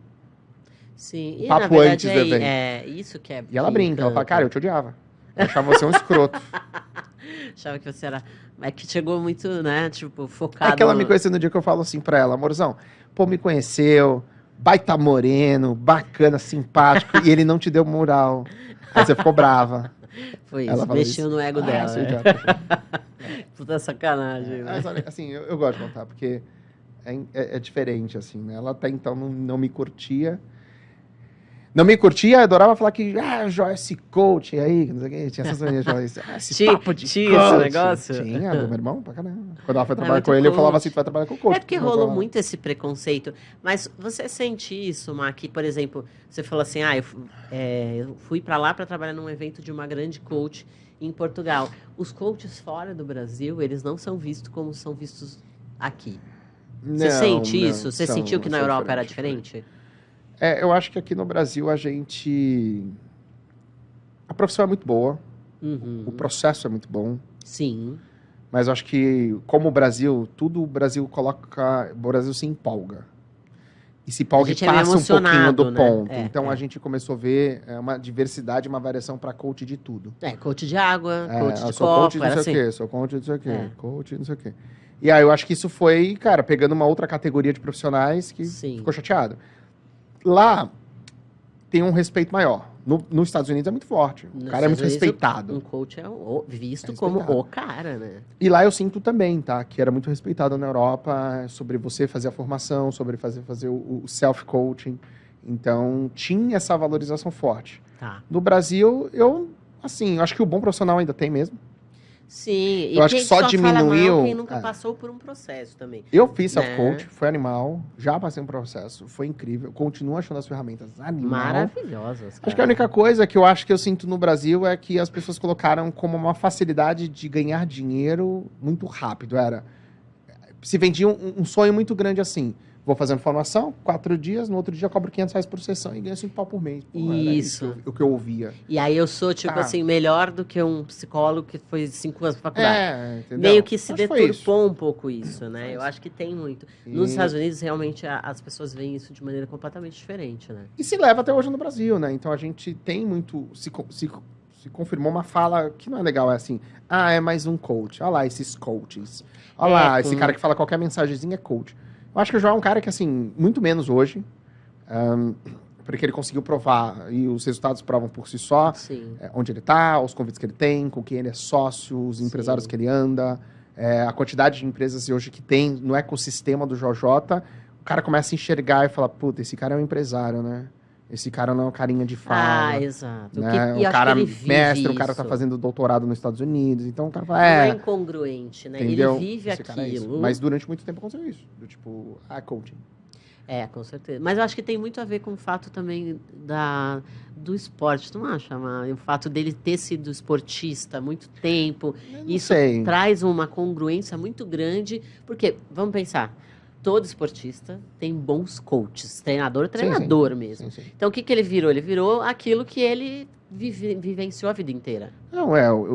Sim, e Papo na verdade antes do evento. é isso que é. E ela que brinca, ela fala, encanta. cara, eu te odiava. Eu achava você um escroto. Achava que você era. É que chegou muito, né? Tipo, É focado. que ela me conheceu no dia que eu falo assim pra ela, amorzão, pô, me conheceu, baita moreno, bacana, simpático, e ele não te deu moral. Aí você ficou brava. Foi Ela isso, fala mexeu isso. no ego dela. seu Né? idiota. Puta sacanagem, né? Mas, olha, assim, eu gosto de contar, porque é diferente, assim, né? Ela até então não me curtia. Não me curtia, adorava falar que, Joyce Coach, e aí, não sei o que, tinha essas manias, esse papo de tinha coach. esse negócio? Tinha, do meu irmão, pra caramba. Quando ela foi trabalhar muito com ele, eu falava coach. assim, tu vai trabalhar com coach. É porque rolou muito esse preconceito. Mas você sente isso, Má, que, por exemplo, você falou assim, eu fui pra lá pra trabalhar num evento de uma grande coach em Portugal. Os coaches fora do Brasil, eles não são vistos como são vistos aqui. Você sente isso? Você sentiu que na Europa era diferente? Eu acho que aqui no Brasil a profissão é muito boa, o processo é muito bom. Sim. Mas eu acho que, como o Brasil, tudo o Brasil coloca, o Brasil se empolga. E se empolga e passa um pouquinho do ponto. Então a gente começou a ver uma diversidade, uma variação para coach de tudo. Coach de água, coach de sou copo, coach de não sei o quê, sou coach de não sei o quê, coach de não sei o quê. E aí eu acho que isso foi, cara, pegando uma outra categoria de profissionais que ficou chateado. Lá tem um respeito maior. Nos Estados Unidos é muito forte. O cara é muito respeitado. Um coach é visto como o cara, né? E lá eu sinto também, tá? Que era muito respeitado na Europa sobre você fazer a formação, sobre fazer o self-coaching. Então, tinha essa valorização forte. Tá. No Brasil, eu acho que o bom profissional ainda tem mesmo. Sim, eu acho que só diminuiu. Mal, quem nunca passou por um processo também. Eu fiz self-coach, foi animal, já passei um processo, foi incrível. Continuo achando as ferramentas animal. Maravilhosas, cara. Acho que a única coisa que eu sinto no Brasil é que as pessoas colocaram como uma facilidade de ganhar dinheiro muito rápido. Se vendia um sonho muito grande assim. Vou fazendo formação, 4 dias, no outro dia eu cobro R$500 por sessão e ganho 5 pau por mês. Isso. O que eu ouvia. E aí eu sou, melhor do que um psicólogo que foi 5 anos pra faculdade. Entendeu? Meio que se deturpou um pouco isso, né? Eu acho que tem muito. Nos Estados Unidos, realmente, as pessoas veem isso de maneira completamente diferente, né? E se leva até hoje no Brasil, né? Então a gente tem muito... Se confirmou uma fala que não é legal, é assim, é mais um coach. Olha lá esses coaches. Olha lá, esse cara que fala qualquer mensagenzinha é coach. Eu acho que o João é um cara que, assim, muito menos hoje, porque ele conseguiu provar, e os resultados provam por si só, onde ele está, os convites que ele tem, com quem ele é sócio, os empresários que ele anda, a quantidade de empresas hoje que tem no ecossistema do JJ, o cara começa a enxergar e fala, puta, esse cara é um empresário, né? Esse cara não é um carinha de fala. Exato. Né? O cara mestre, o cara tá fazendo doutorado nos Estados Unidos. Então o cara fala, não é incongruente, né? Entendeu? Ele vive aquilo. Mas durante muito tempo aconteceu isso. Coaching. Com certeza. Mas eu acho que tem muito a ver com o fato também do esporte, tu não acha, Má? O fato dele ter sido esportista há muito tempo. Isso traz uma congruência muito grande. Porque, vamos pensar, todo esportista tem bons coaches. Treinador mesmo. Sim. Então, o que ele virou? Ele virou aquilo que ele vivenciou a vida inteira. Não,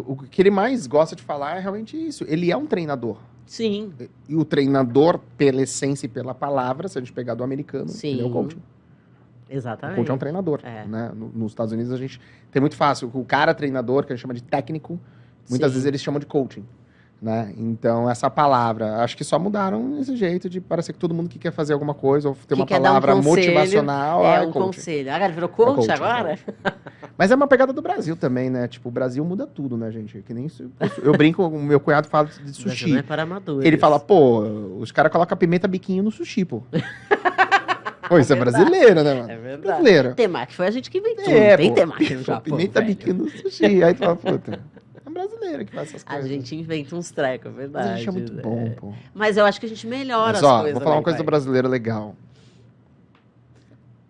o que ele mais gosta de falar é realmente isso. Ele é um treinador. Sim. E o treinador, pela essência e pela palavra, se a gente pegar do americano, ele é o coaching. Exatamente. O coach é um treinador. Né? Nos Estados Unidos, a gente tem muito fácil. O cara treinador, que a gente chama de técnico, muitas vezes eles chamam de coaching. Né? Então, essa palavra, acho que só mudaram esse jeito de parecer que todo mundo que quer fazer alguma coisa ou ter uma palavra motivacional um conselho. Agora virou coach agora? Mas é uma pegada do Brasil também, né? Tipo, o Brasil muda tudo, né, gente? Que nem eu brinco, o meu cunhado fala de sushi. Não é para amadores. Ele fala, os caras colocam pimenta biquinho no sushi, pô. Pô, isso é brasileiro, né, mano? É verdade. Brasileiro. Temaki foi a gente que inventou. Não tem temaki no Japão. Pimenta biquinho no sushi. Aí tu fala, puta. É brasileiro que faz essas coisas. A gente inventa uns trecos, é verdade. Mas a gente é muito bom, pô. Mas eu acho que a gente melhora as coisas. Vou falar uma coisa do brasileiro legal.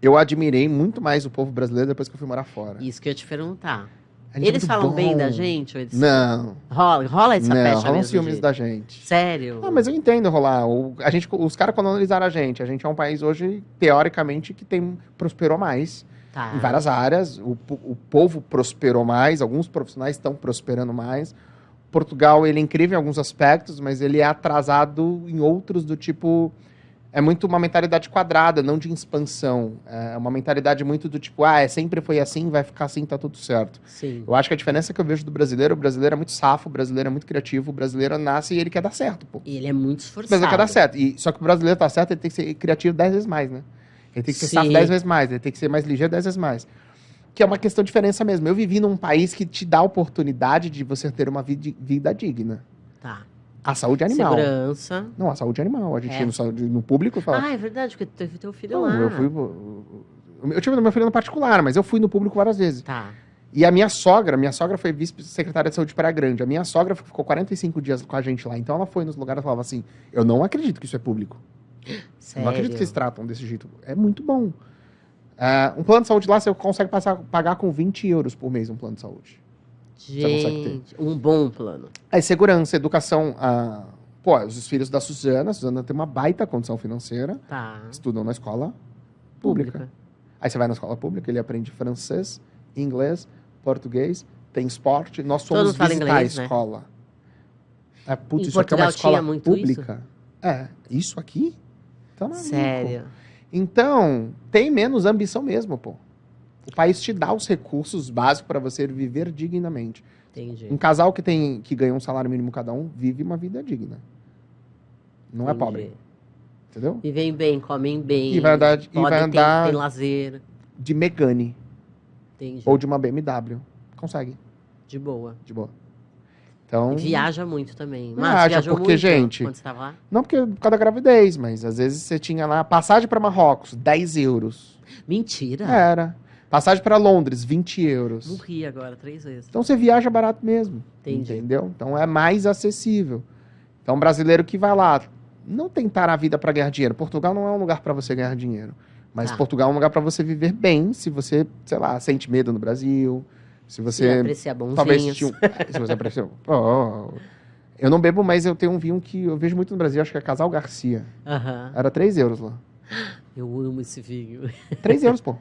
Eu admirei muito mais o povo brasileiro depois que eu fui morar fora. Isso que eu ia te perguntar. Eles falam bem da gente? Ou eles... Não. Rola essa pecha mesmo? Rolam ciúmes da gente. Sério? Não, mas eu entendo rolar. Os caras colonizaram a gente. A gente é um país hoje, teoricamente, que prosperou mais. Em várias áreas. O povo prosperou mais. Alguns profissionais estão prosperando mais. Portugal, ele é incrível em alguns aspectos, mas ele é atrasado em outros do tipo... É muito uma mentalidade quadrada, não de expansão. É uma mentalidade muito do tipo, sempre foi assim, vai ficar assim, tá tudo certo. Sim. Eu acho que a diferença que eu vejo do brasileiro, o brasileiro é muito safo, o brasileiro é muito criativo, o brasileiro nasce e ele quer dar certo, pô. E ele é muito esforçado. O brasileiro quer dar certo. Só que o brasileiro tá certo, ele tem que ser criativo 10 vezes mais, né? Ele tem que ser safo 10 vezes mais, ele tem que ser mais ligeiro 10 vezes mais. Que é uma questão de diferença mesmo. Eu vivi num país que te dá a oportunidade de você ter uma vida digna. Tá. A saúde animal. Segurança. Não, a saúde animal. A gente ia no público e falava... Ah, é verdade, porque teve teu filho Não, lá. eu tive meu filho no particular, mas eu fui no público várias vezes. Tá. E a minha sogra foi vice-secretária de saúde de Praia Grande. A minha sogra ficou 45 dias com a gente lá. Então ela foi nos lugares e falava assim, eu não acredito que isso é público. Sério? Eu não acredito que eles tratam desse jeito. É muito bom. Um plano de saúde lá, você consegue pagar com 20 euros por mês um plano de saúde. Gente, um bom plano. Aí segurança, educação... os filhos da Suzana. A Suzana tem uma baita condição financeira. Tá. Estudam na escola pública. Aí você vai na escola pública, ele aprende francês, inglês, português, tem esporte. Nós fomos visitar inglês, a escola. Em Isso aqui é uma Portugal escola tinha muito pública. Isso aqui? Tá maluco. Sério? Então, tem menos ambição mesmo, pô. O país te dá os recursos básicos para você viver dignamente. Entendi. Um casal que ganha um salário mínimo cada um, vive uma vida digna. Não é pobre. Entendeu? Vivem bem, comem bem. E vai andar tem lazer. de Megane. Entendi. Ou de uma BMW. Consegue. De boa. De boa. Então... E viaja muito também. Mas Viaja, viajou porque, muito gente... quando você estava lá? Não porque por causa da gravidez, mas às vezes você tinha lá passagem para Marrocos, 10 euros. Mentira. Era. Passagem para Londres, 20 euros. Morri agora, 3 vezes. Então você viaja barato mesmo. Entendi. Entendeu? Então é mais acessível. Então, brasileiro que vai lá, não tentar a vida para ganhar dinheiro. Portugal não é um lugar para você ganhar dinheiro. Mas Portugal é um lugar para você viver bem, se você, sei lá, sente medo no Brasil. Se você aprecia bons talvez vinhos. se você aprecia... eu não bebo, mas eu tenho um vinho que eu vejo muito no Brasil, acho que é Casal Garcia. Era 3 euros lá. Eu amo esse vinho. 3 euros, pô.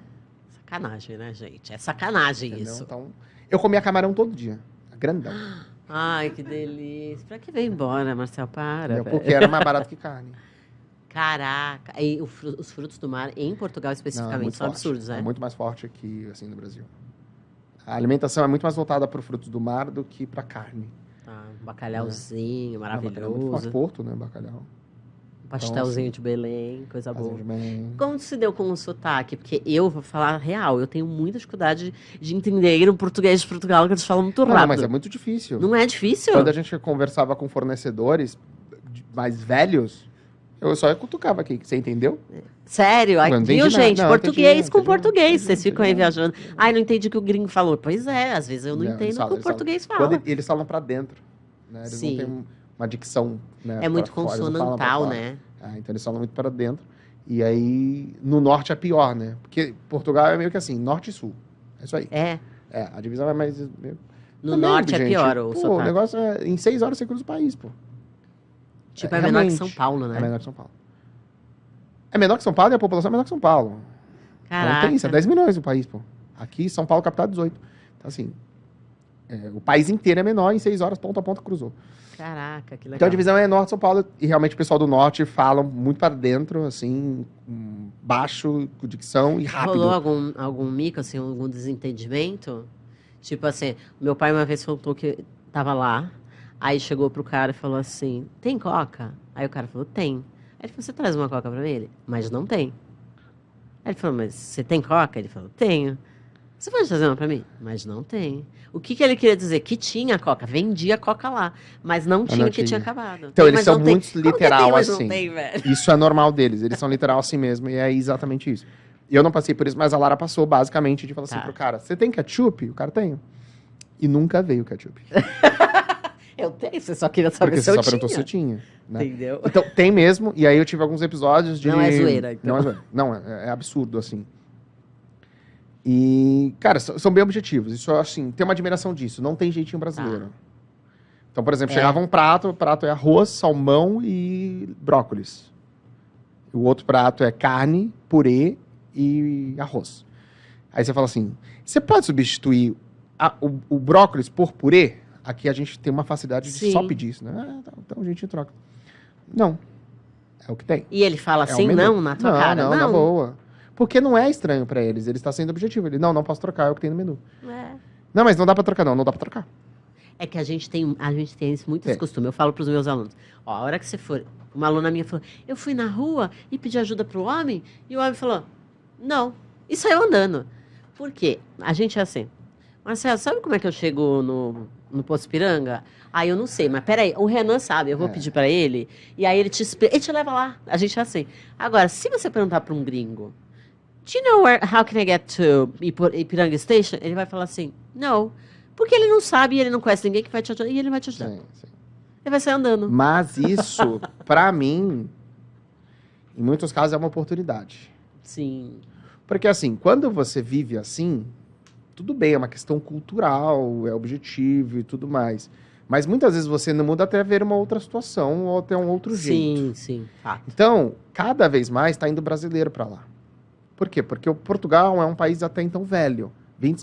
Sacanagem, né, gente? É sacanagem. Entendeu? Isso. Então, eu comia camarão todo dia. Grandão. Ai, que delícia. Pra que veio embora, Marcel? Para, porque era mais barato que carne. Caraca. E os frutos do mar, em Portugal especificamente, são absurdos, né? É muito mais forte aqui, assim, no Brasil. A alimentação é muito mais voltada para frutos do mar do que para carne. Um bacalhauzinho maravilhoso. Bacalhau é muito forte. Porto, né? Bacalhau. Pastelzinho de Belém, coisa boa. De Belém. Como se deu com o sotaque? Porque eu vou falar real, eu tenho muita dificuldade de entender o português de Portugal, que eles falam muito rápido. Não, mas é muito difícil. Não é difícil? Quando a gente conversava com fornecedores mais velhos, eu só cutucava aqui, você entendeu? Sério? Viu, gente? Não, português com português. Vocês ficam aí viajando. Ai, não entendi o que o gringo falou. Pois é, às vezes eu não entendo o que o português fala. Quando eles falam pra dentro, né? Eles não têm uma dicção, né? É muito consonantal, né? Então eles falam muito para dentro. E aí, no norte é pior, né? Porque Portugal é meio que assim, norte e sul. É isso aí. A divisão é mais... No norte é pior o sotaque. O negócio é... Em 6 horas você cruza o país, pô. Tipo, é menor que São Paulo, né? É menor que São Paulo. É menor que São Paulo e a população é menor que São Paulo. Caraca. Não tem isso, é 10 milhões o país, pô. Aqui, São Paulo, capital, 18. Então, assim, o país inteiro é menor, em 6 horas, ponto a ponto, cruzou. Caraca, que legal. Então, a divisão é norte de São Paulo, e realmente o pessoal do norte fala muito para dentro, assim, baixo, com dicção e rápido. Rolou algum mico, assim, algum desentendimento? Tipo assim, meu pai uma vez falou que tava lá, aí chegou pro cara e falou assim, tem coca? Aí o cara falou, tem. Aí ele falou, você traz uma coca pra ele? Mas não tem. Aí ele falou, mas você tem coca? Ele falou, tenho. Você pode trazer uma pra mim? Mas não tem. O que ele queria dizer? Que tinha coca, vendia coca lá, mas não tinha, que tinha acabado. Então, tem, eles são muito literal, tem, assim. não tem, velho? Isso é normal deles, eles são literal assim mesmo, e é exatamente isso. Eu não passei por isso, mas a Lara passou, basicamente, de falar assim pro cara, você tem ketchup? O cara tem. E nunca veio ketchup. Eu tenho, você só queria saber se eu tinha. Porque você só perguntou se eu tinha. Né? Entendeu? Então, tem mesmo, e aí eu tive alguns episódios de... Não é zoeira, então. Não é zoeira. Não, é absurdo, assim. E, cara, são bem objetivos. Isso, assim, tem uma admiração disso. Não tem jeitinho brasileiro. Então, por exemplo, chegava um prato, o prato é arroz, salmão e brócolis. O outro prato é carne, purê e arroz. Aí você fala assim, você pode substituir o brócolis por purê? Aqui a gente tem uma facilidade de só pedir isso, né? Então a gente troca. Não. É o que tem. E ele fala assim, não, na tua cara? Não, na boa. Porque não é estranho pra eles. Ele está sendo objetivo. Ele, não posso trocar, é o que tem no menu. Não, mas não dá pra trocar, não dá pra trocar. É que a gente tem muito esse costume. Eu falo pros meus alunos, ó, a hora que você for... Uma aluna minha falou, eu fui na rua e pedi ajuda pro homem, e o homem falou, não. E saiu andando. Por quê? A gente é assim, Marcelo, sabe como é que eu chego no Poço Ipiranga? Ah, eu não sei, mas peraí, o Renan sabe, eu vou pedir pra ele, e aí ele te leva lá, a gente é assim. Agora, se você perguntar pra um gringo, do you know how can I get to Ipiranga Station? Ele vai falar assim, não, porque ele não sabe e ele não conhece ninguém que vai te ajudar, e ele vai te ajudar. Sim. Ele vai sair andando. Mas isso, pra mim, em muitos casos é uma oportunidade. Sim. Porque assim, quando você vive assim, tudo bem, é uma questão cultural, é objetivo e tudo mais. Mas muitas vezes você não muda até ver uma outra situação ou até um outro jeito. Sim, fato. Então, cada vez mais está indo brasileiro para lá. Por quê? Porque o Portugal é um país até então velho.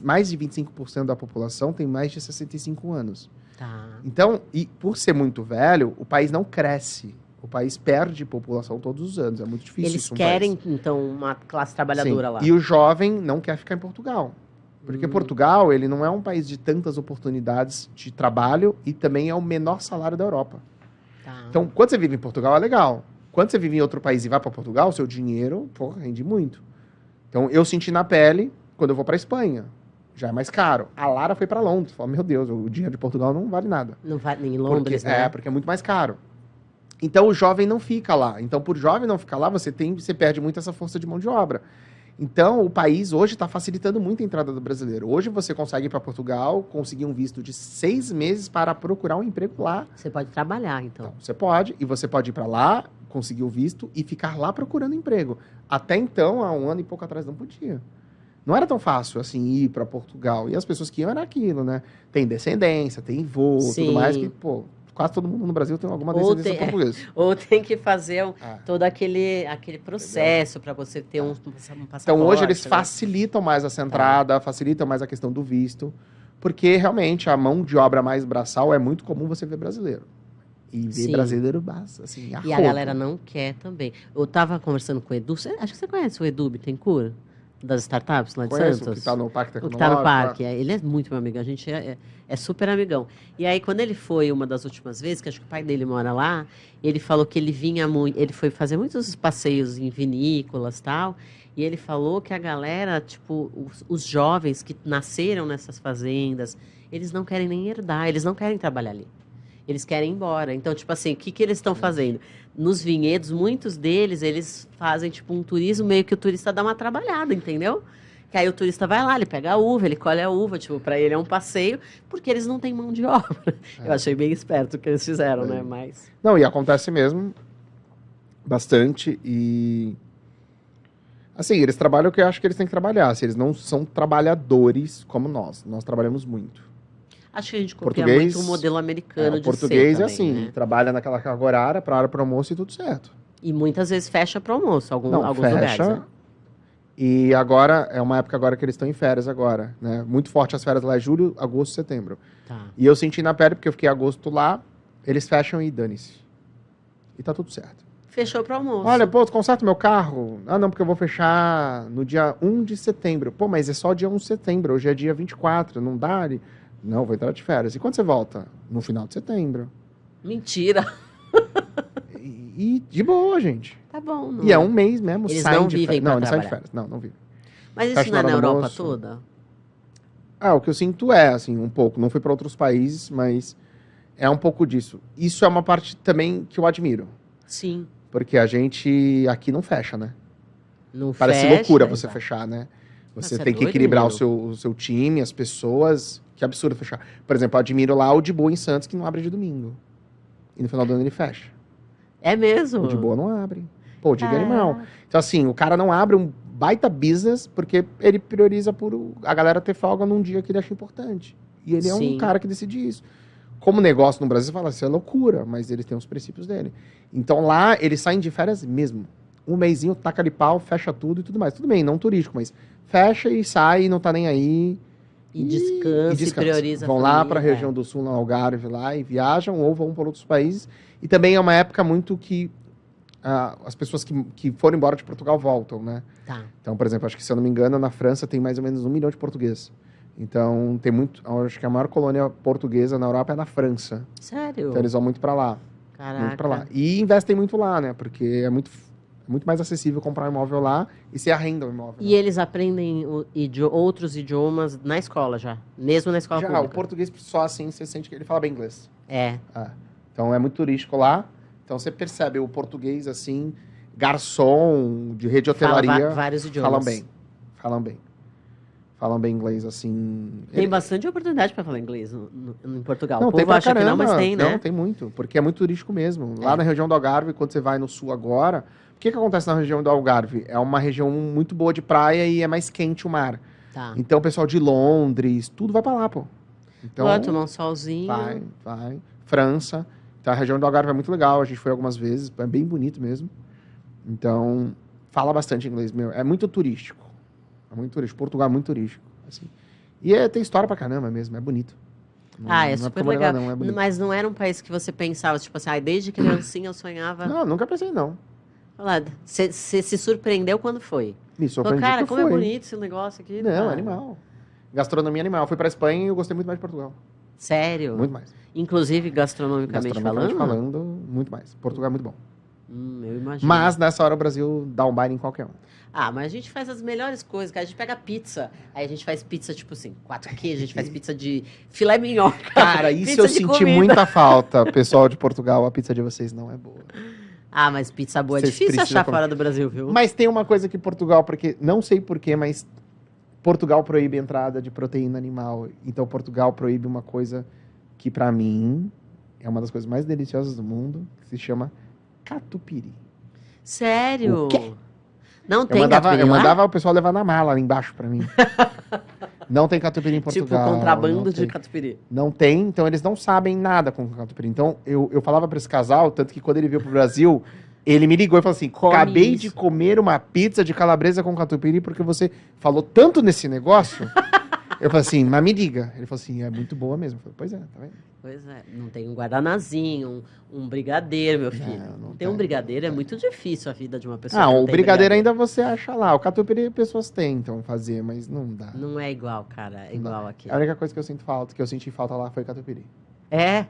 Mais de 25% da população tem mais de 65 anos. Tá. Então, e por ser muito velho, o país não cresce. O país perde população todos os anos. É muito difícil Eles isso. querem, então, uma classe trabalhadora Sim. lá. E o jovem não quer ficar em Portugal. Porque Portugal, ele não é um país de tantas oportunidades de trabalho e também é o menor salário da Europa. Tá. Então, quando você vive em Portugal, é legal. Quando você vive em outro país e vai para Portugal, o seu dinheiro, rende muito. Então, eu senti na pele quando eu vou para Espanha. Já é mais caro. A Lara foi para Londres. Falou, meu Deus, o dinheiro de Portugal não vale nada. Não vai nem em Londres, porque, né? porque é muito mais caro. Então, o jovem não fica lá. Então, por jovem não ficar lá, você perde muito essa força de mão de obra. Então, o país hoje está facilitando muito a entrada do brasileiro. Hoje você consegue ir para Portugal, conseguir um visto de 6 meses para procurar um emprego lá. Você pode trabalhar, então. Então, você pode, e você pode ir para lá, conseguir o visto e ficar lá procurando emprego. Até então, há um ano e pouco atrás, não podia. Não era tão fácil, assim, ir para Portugal. E as pessoas que iam era aquilo, né? Tem descendência, tem vô, tudo mais, que, quase todo mundo no Brasil tem alguma descendência portuguesa. Ou tem que fazer todo aquele processo para você ter um passaporte. Então, hoje eles né? facilitam mais essa entrada, facilitam mais a questão do visto, porque realmente a mão de obra mais braçal é muito comum você ver brasileiro. E ver brasileiro, assim, E a galera não quer também. Eu estava conversando com o Edu, acho que você conhece o Edu Bittencourt? Das startups lá de Santos. O que está no Parque O que Tecnológico. está no parque. Ele é muito meu amigo. A gente é super amigão. E aí, quando ele foi uma das últimas vezes, que acho que o pai dele mora lá, ele falou que ele vinha muito. Ele foi fazer muitos passeios em vinícolas e tal. E ele falou que a galera, tipo, os jovens que nasceram nessas fazendas, eles não querem nem herdar, eles não querem trabalhar ali. Eles querem ir embora. Então, tipo assim, o que eles estão fazendo? Nos vinhedos, muitos deles, eles fazem, tipo, um turismo meio que o turista dá uma trabalhada, entendeu? Que aí o turista vai lá, ele pega a uva, ele colhe a uva, tipo, pra ele é um passeio, porque eles não têm mão de obra. Eu achei bem esperto o que eles fizeram, né? Mas... Não, e acontece mesmo bastante e... Assim, eles trabalham o que eu acho que eles têm que trabalhar. Se eles não são trabalhadores como nós. Nós trabalhamos muito. Acho que a gente copia muito o modelo americano de ser. O português também, é assim, né? trabalha naquela carga horária, para a hora para o almoço e tudo certo. E muitas vezes fecha para almoço, alguns fecha, lugares. Né? E agora, é uma época agora que eles estão em férias agora, né? Muito forte as férias lá, julho, agosto, setembro. Tá. E eu senti na pele, porque eu fiquei agosto lá, eles fecham e dane-se. E tá tudo certo. Fechou para almoço. Olha, pô, tu conserta meu carro? Ah, não, porque eu vou fechar no dia 1 de setembro. Pô, mas é só dia 1 de setembro, hoje é dia 24, não dá ali? Não, vou entrar de férias. E quando você volta? No final de setembro. Mentira. E de boa, gente. Tá bom. Não e é um mês mesmo, eles saem não de vivem férias. Não, pra eles saem de trabalhar. férias. Não vivem. Mas isso Fecha não é na na hora do Europa almoço. toda? O que eu sinto é, assim, um pouco. Não fui para outros países, mas é um pouco disso. Isso é uma parte também que eu admiro. Sim. Porque a gente aqui não fecha, né? Não Parece fecha, loucura você exato. fechar, né? Você Nossa, tem é que doido, equilibrar menino. o seu time, as pessoas. Que absurdo fechar. Por exemplo, eu admiro lá o de boa em Santos, que não abre de domingo. E no final do ano ele fecha. É mesmo? O de boa não abre. Pô, o Diga Caraca. Animal. Então, assim, o cara não abre um baita business porque ele prioriza por a galera ter folga num dia que ele acha importante. E ele é Sim. um cara que decide isso. Como negócio no Brasil, você fala, isso é loucura, mas ele tem os princípios dele. Então, lá, eles saem de férias mesmo. Um mêsinho, taca de pau, fecha tudo e tudo mais. Tudo bem, não turístico, mas fecha e sai, não tá nem aí. E descansa, e prioriza a Vão lá família, para a região do sul, no Algarve, lá, e viajam, ou vão para outros países. E também é uma época muito que as pessoas que foram embora de Portugal voltam, né? Tá. Então, por exemplo, acho que, se eu não me engano, na França tem mais ou menos 1 milhão de portugueses. Então, tem muito... Acho que a maior colônia portuguesa na Europa é na França. Sério? Então, eles vão muito para lá. Caraca. Muito para lá. E investem muito lá, né? Porque é muito É muito mais acessível comprar um imóvel lá e você arrenda o imóvel. E eles aprendem outros idiomas na escola já? Mesmo na escola Já, pública? o português só assim, você sente que ele fala bem inglês. É. Então é muito turístico lá. Então você percebe o português assim, garçom, de rede de hotelaria. Vários idiomas. Falam bem inglês, assim. Tem bastante oportunidade para falar inglês em Portugal. Não, O tem povo pra acha que não, caramba. mas tem, né? Não, tem muito, porque é muito turístico mesmo. Lá na região do Algarve, quando você vai no sul agora, o que acontece na região do Algarve? É uma região muito boa de praia e é mais quente o mar. Tá. Então o pessoal de Londres, tudo vai pra lá, pô. Então, Pode tomar um solzinho. vai. França. Então a região do Algarve é muito legal, a gente foi algumas vezes, é bem bonito mesmo. Então, fala bastante inglês, meu. É muito turístico. Portugal é muito turístico, assim. E tem história pra caramba mesmo, é bonito. É super legal. Não, é bonito. Mas não era um país que você pensava, tipo assim, desde criancinha eu sonhava. Não, nunca pensei, não. Você se surpreendeu quando foi? Me surpreendi. Cara, que como foi. é bonito esse negócio aqui. Não, cara. animal. Gastronomia animal. Eu fui pra Espanha e eu gostei muito mais de Portugal. Sério? Muito mais. Inclusive, gastronomicamente falando? Muito mais. Portugal é muito bom. Eu imagino. Mas, nessa hora, o Brasil dá um baile em qualquer um. Mas a gente faz as melhores coisas, cara. A gente pega pizza, aí a gente faz pizza, tipo assim, 4 queijos, a gente faz pizza de filé mignon. Cara, isso eu senti comida. muita falta. Pessoal de Portugal, a pizza de vocês não é boa. Mas pizza boa é Vocês difícil precisam achar fora do Brasil, viu? Mas tem uma coisa que Portugal, porque não sei porquê, mas Portugal proíbe a entrada de proteína animal. Então Portugal proíbe uma coisa que pra mim é uma das coisas mais deliciosas do mundo, que se chama catupiry. Sério? O quê? Não tem catupiry Eu lá? mandava o pessoal levar na mala lá embaixo pra mim. Não tem catupiry em Portugal. Tipo, contrabando de catupiry. Não tem, então eles não sabem nada com catupiry. Então, eu falava pra esse casal, tanto que quando ele veio pro Brasil, ele me ligou e falou assim, acabei de comer uma pizza de calabresa com catupiry porque você falou tanto nesse negócio. Eu falei assim, mas me diga. Ele falou assim, é muito boa mesmo. Eu falei, pois é, tá vendo? Pois é, não tem um guardanazinho, um brigadeiro, meu filho. Não tem um brigadeiro, é muito difícil a vida de uma pessoa. Ah, que não o tem brigadeiro ainda você acha lá. O catupiry pessoas tentam fazer, mas não dá. Não é igual, cara. É igual aqui. A única coisa que eu senti falta lá foi catupiry. É?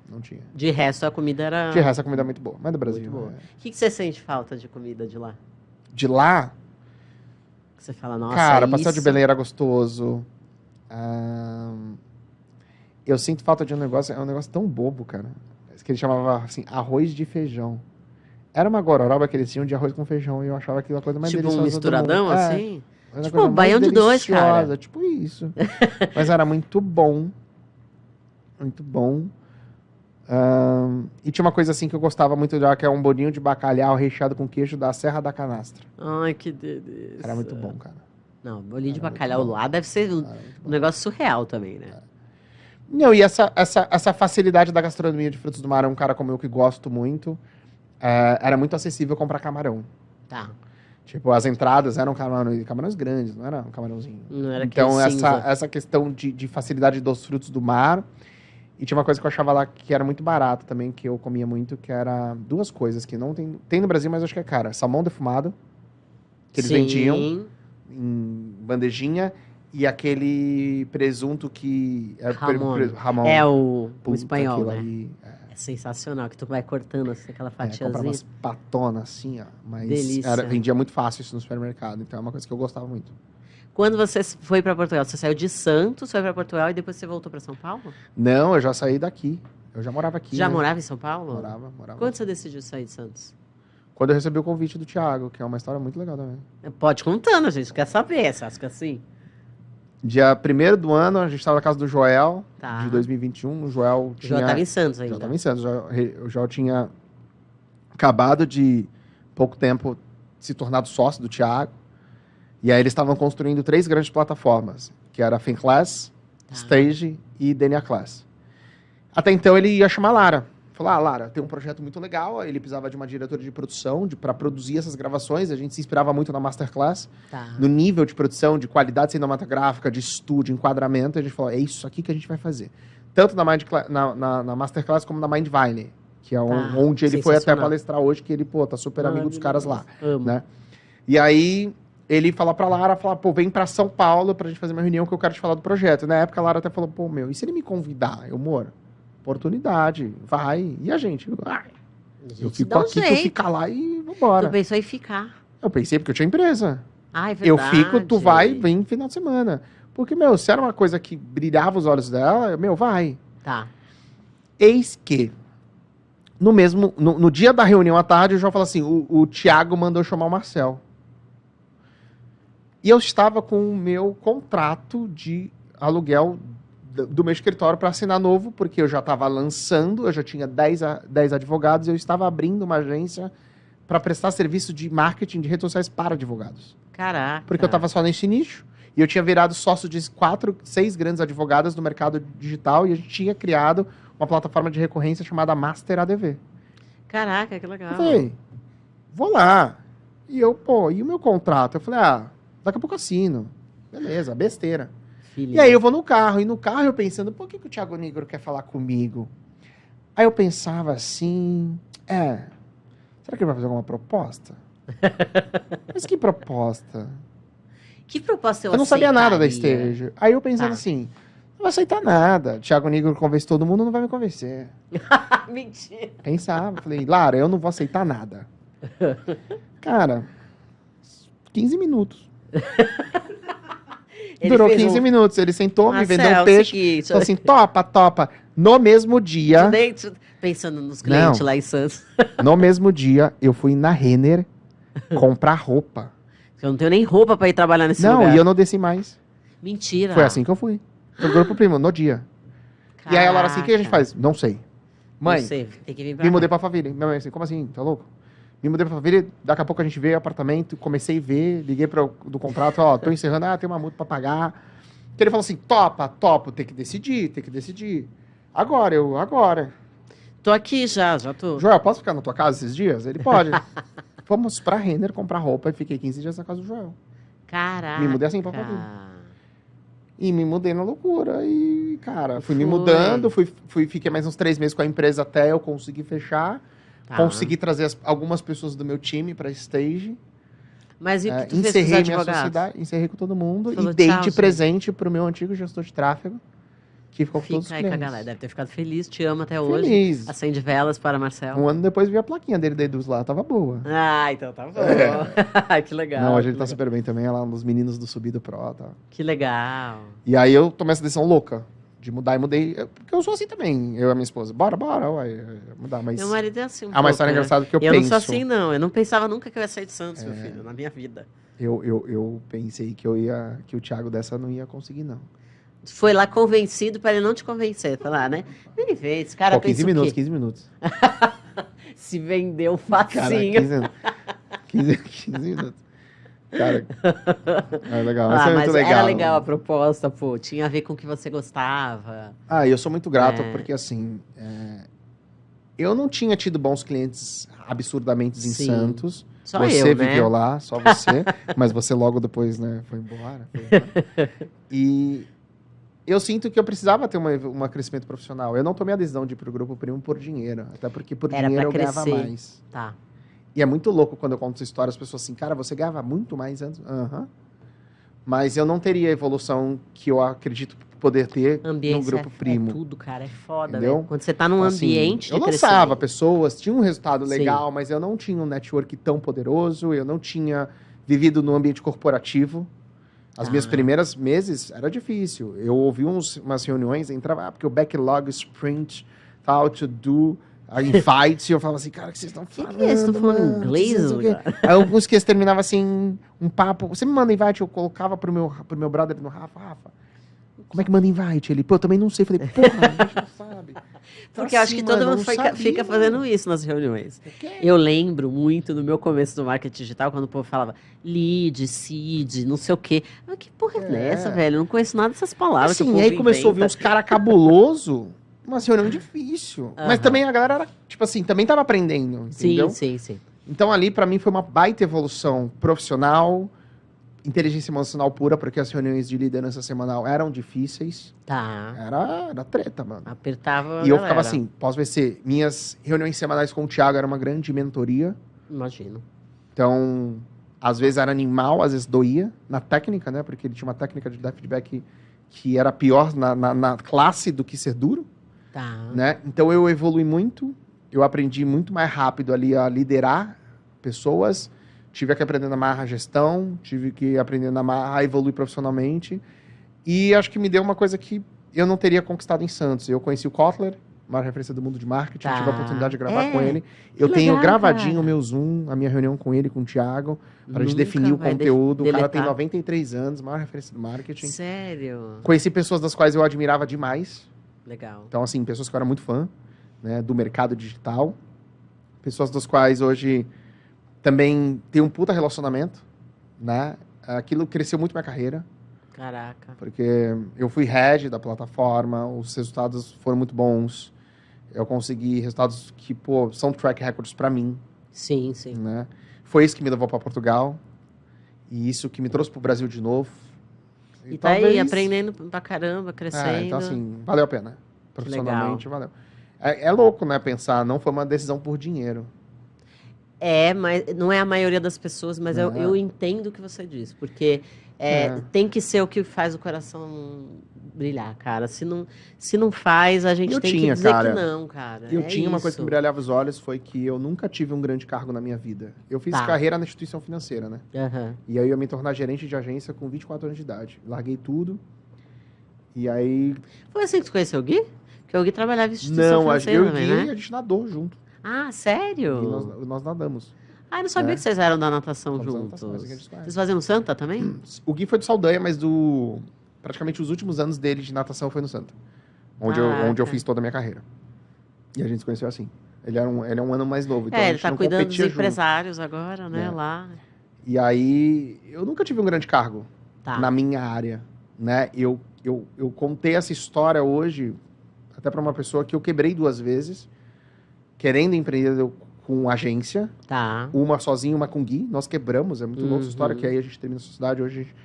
Não tinha. De resto, a comida era... De resto, a comida é muito boa. Mas do Brasil. Muito boa. O que você sente falta de comida de lá? De lá? Que você fala, nossa, cara, isso... pastel de Belém era gostoso. Eu sinto falta de um negócio, é um negócio tão bobo, cara. Que ele chamava, assim, arroz de feijão. Era uma gororoba que eles tinham de arroz com feijão e eu achava aquilo a coisa mais tipo deliciosa um misturadão, do mundo. assim? Tipo, baião de dois, cara. Tipo isso. Mas era muito bom. Muito bom. E tinha uma coisa assim que eu gostava muito de lá, que é um bolinho de bacalhau recheado com queijo da Serra da Canastra. Ai, que delícia. Era muito bom, cara. Não, bolinho de bacalhau lá deve ser um negócio surreal também, né? Não, e essa facilidade da gastronomia de frutos do mar, um cara como eu que gosto muito, era muito acessível comprar camarão. Tá. Tipo, as entradas eram camarões grandes, não era um camarãozinho. Não era então, cinza. essa questão de facilidade dos frutos do mar. E tinha uma coisa que eu achava lá que era muito barata também, que eu comia muito, que era duas coisas que não tem... Tem no Brasil, mas eu acho que é cara. Salmão defumado, que eles vendiam em bandejinha, e aquele presunto que... Ramon. É o espanhol, né? Ali, É sensacional, que tu vai cortando assim, aquela fatiazinha. Comprava umas patonas assim, ó. Mas delícia. Vendia muito fácil isso no supermercado, então é uma coisa que eu gostava muito. Quando você foi para Portugal, você saiu de Santos, foi para Portugal e depois você voltou para São Paulo? Não, eu já saí daqui. Eu já morava aqui. Já morava em São Paulo? Morava. Quando você decidiu sair de Santos? Quando eu recebi o convite do Thiago, que é uma história muito legal também. Pode contando, a gente quer saber, você acha que assim? Dia 1º do ano, a gente estava na casa do Joel, Tá. de 2021. O Joel tinha... Já estava em Santos ainda. Já estava em Santos. O Joel tinha acabado de, pouco tempo, se tornado sócio do Thiago. E aí eles estavam construindo 3 grandes plataformas, que era a FinClass, Stage e DNA Class. Até então ele ia chamar a Lara. Falou, Lara, tem um projeto muito legal. Ele precisava de uma diretora de produção para produzir essas gravações. A gente se inspirava muito na Masterclass, no nível de produção, de qualidade cinematográfica, de estúdio, enquadramento. A gente falou, é isso aqui que a gente vai fazer. Tanto na Masterclass como na Mindvine, que é onde ele foi até palestrar hoje, que ele, tá super amigo dos caras lá. Né? E aí ele falou pra Lara, vem pra São Paulo pra gente fazer uma reunião que eu quero te falar do projeto. E na época a Lara até falou, e se ele me convidar? Eu, amor, oportunidade, vai. E a gente? Vai. A gente Eu fico dá um aqui, tu jeito. fica lá e vambora. Tu pensou em ficar. Eu pensei porque eu tinha empresa. Ah, é Eu verdade. fico, tu vai, vem no final de semana. Porque, meu, se era uma coisa que brilhava os olhos dela, meu, vai. Tá. Eis que, no dia da reunião à tarde, o João falou assim, o Thiago mandou chamar o Marcel. E eu estava com o meu contrato de aluguel do meu escritório para assinar novo, porque eu já estava lançando, eu já tinha 10 advogados, e eu estava abrindo uma agência para prestar serviço de marketing de redes sociais para advogados. Caraca. Porque eu estava só nesse nicho, e eu tinha virado sócio de 6 grandes advogadas do mercado digital, e a gente tinha criado uma plataforma de recorrência chamada Master ADV. Caraca, que legal. Eu falei, vou lá. E eu, e o meu contrato? Eu falei, daqui a pouco eu assino. Beleza, besteira. Filhinho. E aí eu vou no carro, e no carro eu pensando, por que o Thiago Negro quer falar comigo? Aí eu pensava assim, será que ele vai fazer alguma proposta? Mas que proposta? Que proposta Eu não sabia nada da aceitaria? Stage. Aí eu pensando Tá. assim, não vai aceitar nada. Thiago Negro convence todo mundo, não vai me convencer. Mentira. Pensava, falei, Lara, eu não vou aceitar nada. Cara, 15 minutos. Ele Durou fez 15 minutos. Ele sentou, me vendeu um Marcel, peixe. seguinte, Falou assim, topa. No mesmo dia, pensando nos clientes Não. lá em Santos. no mesmo dia, eu fui na Renner comprar roupa. Eu não tenho nem roupa pra ir trabalhar nesse Não, lugar. e eu não desci mais. Mentira. Foi assim que eu fui. Pro Grupo Primo, no dia. E aí a Laura assim, o que a gente faz? Não sei. Mãe, Não sei, tem que vir pra me cá. mudei pra Faville. Minha mãe assim, como assim? Tá louco? Me mudei pra Faville, daqui a pouco a gente veio ao apartamento, comecei a ver, liguei do contrato, tô encerrando, tem uma multa pra pagar. Então ele falou assim, topo, tem que decidir. Agora. Tô aqui já tô. Joel, posso ficar na tua casa esses dias? Ele pode. Fomos pra Renner comprar roupa e fiquei 15 dias na casa do Joel. Caraca. Me mudei assim pra Faville. E me mudei na loucura. E, cara, fui me Foi. mudando, fiquei mais uns 3 meses com a empresa até eu conseguir fechar. Tá. Consegui trazer algumas pessoas do meu time pra Stage. Mas e o que tu fez com os Encerrei minha advogados? sociedade, encerrei com todo mundo Falou e dei tchau, de gente. presente pro meu antigo gestor de tráfego, que ficou com todos os Fica aí com a clientes. galera. Deve ter ficado feliz, te amo até hoje. Feliz. Acende velas para Marcel. Um ano depois vi a plaquinha dele da Eduz lá, tava boa. Ah, então tá bom. Que legal. Não, hoje ele que tá legal. super bem também, é lá nos meninos do Subido Pro, tá. Que legal. E aí eu tomei essa decisão louca de mudar e mudei, porque eu sou assim também, eu e a minha esposa. Bora, uai, mudar, mas... Meu marido é assim um É uma pouco, história né? engraçada que eu Eu penso. não sou assim, não. Eu não pensava nunca que eu ia sair de Santos, meu filho, na minha vida. Eu pensei que que o Thiago dessa não ia conseguir, não. Foi lá convencido para ele não te convencer. Falar, né? Ele vê, esse cara Pô, 15 pensa o minutos, quê? 15 minutos. Se vendeu Cara, facinho. 15 minutos. Cara, é legal. Isso Ah, é muito mas legal. era legal a proposta, pô. Tinha a ver com o que você gostava. Ah, eu sou muito grato, É. porque assim, eu não tinha tido bons clientes absurdamente em Sim. Santos. Só Você eu, né? viveu lá, só você. Mas você logo depois, né, foi embora. E eu sinto que eu precisava ter um crescimento profissional. Eu não tomei a decisão de ir pro Grupo Primo por dinheiro. Até porque por Era dinheiro eu pra ganhava crescer. mais. Tá. E é muito louco quando eu conto essa história, as pessoas assim, cara, você ganhava muito mais antes. Aham. Mas eu não teria a evolução que eu acredito poder ter Ambiente no Grupo é Primo. tudo, cara. É foda, Entendeu? né? Quando você tá num Assim, ambiente eu de lançava crescimento. pessoas, tinha um resultado Sim. legal, mas eu não tinha um network tão poderoso, eu não tinha vivido no ambiente corporativo. As minhas primeiras meses era difícil. Eu ouvi umas reuniões, entrava, porque o backlog, sprint, tal, to do, a invite, e eu falava assim, cara, o que vocês estão falando? Que é? Vocês estão falando mano? inglês, Não sei o quê. cara? Aí alguns que terminavam assim, um papo, você me manda invite, eu colocava pro meu brother no Rafa, como é que manda invite? Ele, pô, eu também não sei. Falei, porra, a gente não sabe. Porque eu acho que todo mundo fica fazendo isso nas reuniões. Eu lembro muito no meu começo do marketing digital, quando o povo falava lead, seed, não sei o quê. Mas que porra é essa, velho? Eu não conheço nada dessas palavras. que o Assim, povo aí começou a vir inventa. uns caras cabuloso, uma reunião difícil. Mas Aham. também a galera era, tipo assim, também tava aprendendo, entendeu? Sim. Então ali, pra mim, foi uma baita evolução profissional, inteligência emocional pura, porque as reuniões de liderança semanal eram difíceis. Tá. Era treta, mano. Apertava. E eu a ficava galera. assim, pós-VC, minhas reuniões semanais com o Thiago era uma grande mentoria. Imagino. Então, às vezes era animal, às vezes doía na técnica, né? Porque ele tinha uma técnica de dar feedback que era pior na classe do que ser duro, Tá. né? Então eu evolui muito. eu aprendi muito mais rápido ali a liderar pessoas, tive que aprender na marra a gestão, tive que aprender na marra a evoluir profissionalmente, e acho que me deu uma coisa que eu não teria conquistado em Santos. Eu conheci o Kotler, maior referência do mundo de marketing, tive a oportunidade de gravar com ele. Eu tenho gravadinho o meu Zoom, a minha reunião com ele, com o Thiago, para a gente definir o conteúdo. O cara tem 93 anos, maior referência do marketing. Sério? Conheci pessoas das quais eu admirava demais. Legal. Então, assim, pessoas que eu era muito fã, né, do mercado digital. Pessoas das quais hoje também tem um puta relacionamento, né? Aquilo cresceu muito minha carreira. Caraca. Porque eu fui head da plataforma, os resultados foram muito bons. Eu consegui resultados que, pô, são track records para mim. Sim, sim. Né? Foi isso que me levou para Portugal. E isso que me trouxe pro Brasil de novo. E tá aí, aprendendo pra caramba, crescendo. Então, assim, valeu a pena. Profissionalmente, valeu. É louco, né, pensar, não foi uma decisão por dinheiro. Mas não é a maioria das pessoas, mas eu entendo o que você diz. Porque tem que ser o que faz o coração brilhar, cara. Se não faz, a gente tem que dizer que não, cara. Eu tinha uma coisa que me brilhava os olhos, foi que eu nunca tive um grande cargo na minha vida. Eu fiz carreira na instituição financeira, né? Uhum. E aí eu me tornar gerente de agência com 24 anos de idade. Larguei tudo. E aí... Foi assim que você conheceu o Gui? Porque o Gui trabalhava em instituição financeira eu e o também, Gui, né? a gente nadou junto. Ah, sério? E nós nadamos. Ah, eu não sabia que vocês eram da natação Fomos juntos. da natação, mas Vocês faziam Santa também? O Gui foi do Saldanha, mas praticamente os últimos anos dele de natação foi no Santa. Onde eu fiz toda a minha carreira. E a gente se conheceu assim. Ele é um ano mais novo. Então ele tá cuidando dos empresários agora, né? Lá. E aí, eu nunca tive um grande cargo na minha área. Né? Eu contei essa história hoje, até para uma pessoa que eu quebrei 2 vezes, querendo empreender com agência. Uma sozinha, uma com o Gui. Nós quebramos, é muito louco essa história, que aí a gente termina a sociedade, hoje a gente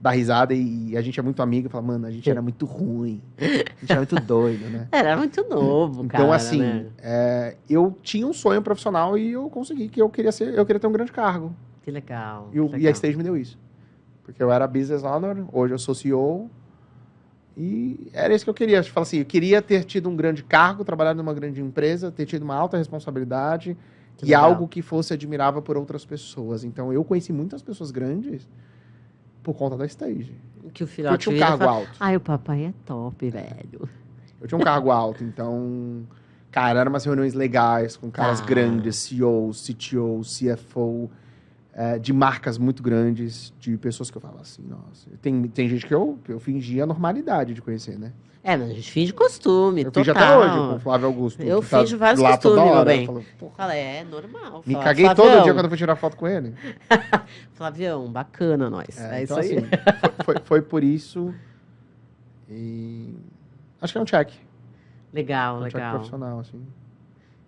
dá risada e a gente é muito amigo e fala, mano, a gente era muito ruim, a gente era muito doido, né? Era muito novo, cara. Então, assim, né? Eu tinha um sonho profissional e eu consegui, que eu queria ter um grande cargo. Que legal. E a Stage me deu isso. Porque eu era business owner, hoje eu sou CEO, e era isso que eu queria. Eu falo assim, eu queria ter tido um grande cargo, trabalhado numa grande empresa, ter tido uma alta responsabilidade e algo que fosse admirável por outras pessoas. Então, eu conheci muitas pessoas grandes por conta da Stage. Que o filhote eu tinha um cargo alto. Ai, o papai é top, velho. Eu tinha um cargo alto, então... Cara, eram umas reuniões legais com caras grandes, CEOs, CTOs, CFO... de marcas muito grandes, de pessoas que eu falo assim, nossa... Tem gente que eu fingi a normalidade de conhecer, né? Mas a gente finge costume, eu fingi até hoje com o Flávio Augusto. Eu finjo vários costumes, meu bem. Fala, é normal. Me caguei Flavião. Todo dia quando eu fui tirar foto com ele. Flavião, bacana nós. Então, isso aí. Assim, foi por isso. E acho que é um check. Legal, check profissional, assim.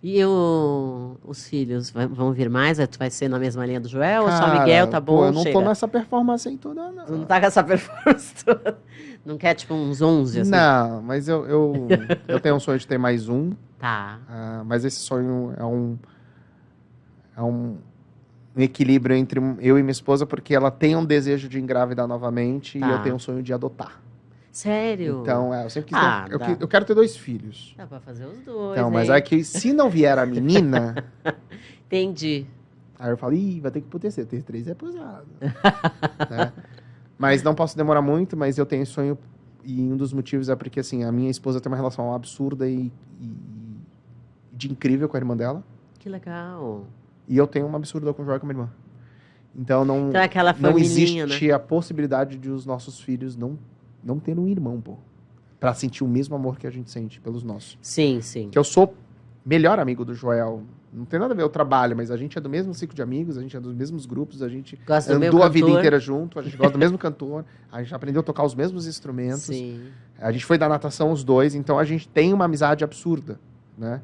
E os filhos vão vir mais? Tu vai ser na mesma linha do Joel? Ou só Miguel, tá bom? Eu não tô nessa performance aí toda, não. Tu não tá com essa performance toda? Não quer, tipo, uns 11, assim? Não, mas eu tenho um sonho de ter mais um. Mas esse sonho é um equilíbrio entre eu e minha esposa, porque ela tem um desejo de engravidar novamente e eu tenho um sonho de adotar. Sério? Então, eu sempre quis eu quero ter 2 filhos. Dá pra fazer os 2, então, mas é que se não vier a menina... Entendi. Aí eu falo, vai ter que acontecer, ter 3 é pesado. Né? Mas não posso demorar muito, mas eu tenho sonho, e um dos motivos é porque, assim, a minha esposa tem uma relação absurda e de incrível com a irmã dela. Que legal. E eu tenho uma absurda com o Joel e com a minha irmã. Então, não existe a possibilidade de os nossos filhos não ter um irmão, pô. Pra sentir o mesmo amor que a gente sente pelos nossos. Sim, sim. Que eu sou melhor amigo do Joel. Não tem nada a ver o trabalho, mas a gente é do mesmo ciclo de amigos, a gente é dos mesmos grupos, a gente andou a vida inteira junto, a gente gosta do mesmo cantor, a gente aprendeu a tocar os mesmos instrumentos. Sim. A gente foi da natação os 2, então a gente tem uma amizade absurda, né?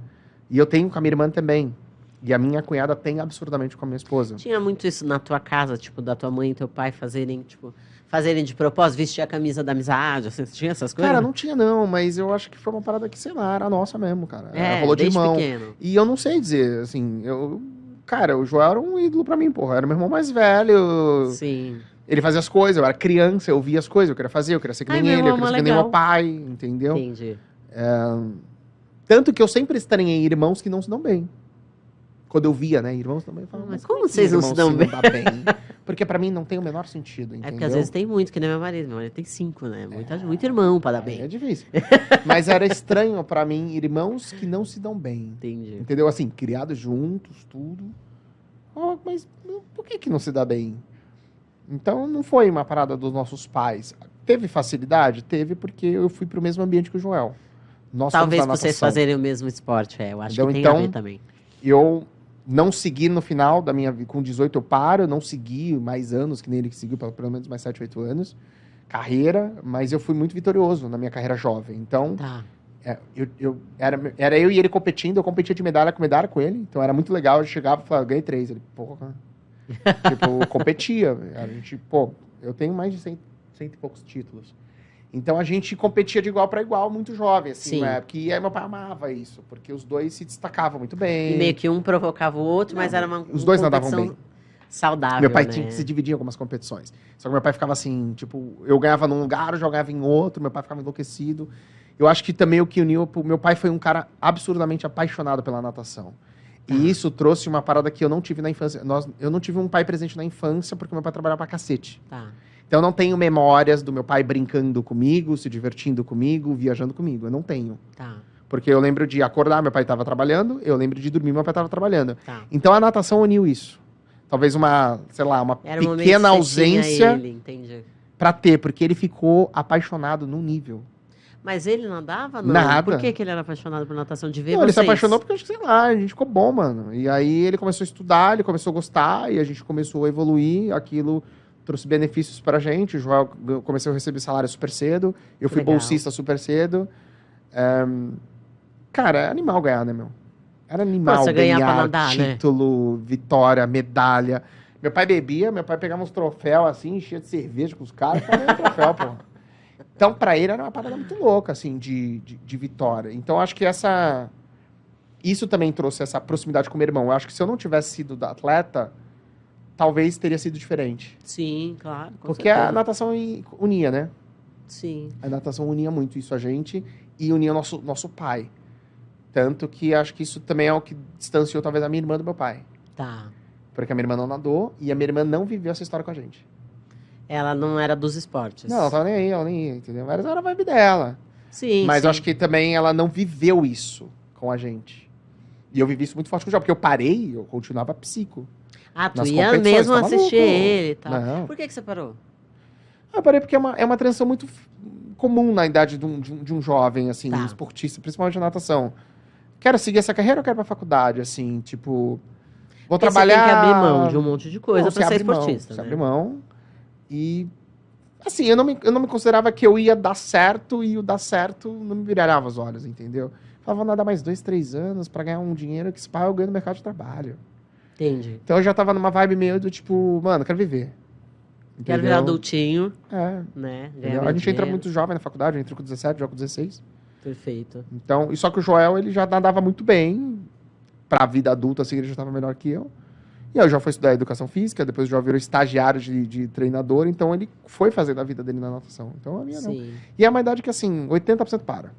E eu tenho com a minha irmã também. E a minha cunhada tem absurdamente com a minha esposa. Tinha muito isso na tua casa, tipo, da tua mãe e teu pai fazerem de propósito, vestir a camisa da amizade, assim, tinha essas coisas? Cara, não tinha não, mas eu acho que foi uma parada que, sei lá, era nossa mesmo, cara. Rolou de irmão. Pequeno. E eu não sei dizer, assim, cara, o Joel era um ídolo pra mim, porra, era meu irmão mais velho. Sim. Ele fazia as coisas, eu era criança, eu via as coisas, eu queria fazer, eu queria ser que nem ele, eu queria ser que nem meu pai, entendeu? Entendi. Tanto que eu sempre estranhei irmãos que não se dão bem. Quando eu via, né, irmãos também, eu falava, Mas mas como é que vocês não irmão se dão bem? dá bem? Porque pra mim não tem o menor sentido, entendeu? É porque às vezes tem muito, que nem meu marido. Meu marido tem 5, né? Muito irmão pra dar Aí bem. é difícil. Mas era estranho pra mim irmãos que não se dão bem. Entendi. Entendeu? Assim, criados juntos, tudo. Oh, mas por que não se dá bem? Então não foi uma parada dos nossos pais. Teve facilidade? Teve, porque eu fui pro mesmo ambiente que o Joel. Nós Talvez fomos na vocês natação. fazerem o mesmo esporte, eu acho Entendeu? que tem Então, a ver também. Eu não segui no final da minha vida. Com 18 eu paro, eu não segui mais anos, que nem ele que seguiu, pelo menos mais 7, 8 anos. Carreira, mas eu fui muito vitorioso na minha carreira jovem. Então, Tá. era eu e ele competindo, eu competia de medalha com ele, então era muito legal, eu chegava e falava, ganhei 3. Ele, porra. Tipo, competia. A gente, pô, eu tenho mais de 100 e poucos títulos. Então a gente competia de igual para igual, muito jovem, assim, Sim. na época. E aí meu pai amava isso, porque os dois se destacavam muito bem. E meio que um provocava o outro, mas era uma Os dois nadavam competição bem. saudável, Meu pai né? tinha que se dividir em algumas competições. Só que meu pai ficava assim, tipo, eu ganhava num lugar, eu jogava em outro, meu pai ficava enlouquecido. Eu acho que também o que uniu, meu pai foi um cara absurdamente apaixonado pela natação. E isso trouxe uma parada que eu não tive na infância. Eu não tive um pai presente na infância porque meu pai trabalhava pra cacete. Tá. Então eu não tenho memórias do meu pai brincando comigo, se divertindo comigo, viajando comigo. Eu não tenho. Tá. Porque eu lembro de acordar, meu pai estava trabalhando, eu lembro de dormir, meu pai estava trabalhando. Tá. Então a natação uniu isso. Talvez uma, sei lá, uma Era o momento pequena que você tinha ausência ele, entendi. pra ter, porque ele ficou apaixonado num nível. Mas ele nadava, não? Nada. Por que ele era apaixonado por natação? De ver Não, ele se vocês? apaixonou porque, acho que, sei lá, a gente ficou bom, mano. E aí ele começou a estudar, ele começou a gostar, e a gente começou a evoluir, aquilo trouxe benefícios pra gente. O Joel começou a receber salário super cedo, eu fui Legal. bolsista super cedo. Cara, é animal ganhar, né, meu? Era animal Você ganhar ganhar pra nadar, né? título, vitória, medalha. Meu pai bebia, meu pai pegava uns troféus assim, enchia de cerveja com os caras, e falava, troféu, pô. Então, pra ele era uma parada muito louca, assim, de vitória. Então, acho que isso também trouxe essa proximidade com o meu irmão. Eu acho que se eu não tivesse sido da atleta, talvez teria sido diferente. Sim, claro. Com Porque a certeza. natação unia, né? Sim. A natação unia muito isso a gente e unia o nosso pai. Tanto que acho que isso também é o que distanciou talvez a minha irmã do meu pai. Tá. Porque a minha irmã não nadou e a minha irmã não viveu essa história com a gente. Ela não era dos esportes. Não, ela tava nem aí, ela nem ia, entendeu? Mas era a vibe dela. Sim, Mas sim. eu acho que também ela não viveu isso com a gente. E eu vivi isso muito forte com o João, porque eu parei, eu continuava psico. Ah, tu nas ia competições, mesmo tá assistir maluco? ele e tal. Não. Por que você parou? Eu parei porque é uma transição muito comum na idade de um jovem, assim, Tá. esportista, principalmente de natação. Quero seguir essa carreira ou quero ir pra faculdade, assim, tipo... Vou Porque trabalhar... Você tem que abrir mão de um monte de coisa Não, pra você ser abre mão, esportista, você né? abre mão. E... Assim, eu não me considerava que eu ia dar certo e o dar certo não me brilhava os olhos, entendeu? Falava, vou nadar mais 2, 3 anos pra ganhar um dinheiro que se pá, eu ganho no mercado de trabalho. Entendi. Então eu já tava numa vibe meio do tipo, mano, quero viver. Quero Entendeu? virar adultinho, É. né? Entendeu? Ganhar A gente entra dinheiro. muito jovem na faculdade, eu entro com 17, jogo com 16. Perfeito. Então, e só que o Joel, ele já nadava muito bem pra vida adulta, assim, ele já estava melhor que eu. E aí eu já fui estudar educação física, depois o Joel virou estagiário de treinador, então ele foi fazer da vida dele na natação. Então a minha não. Sim. E é uma idade que, assim, 80% para.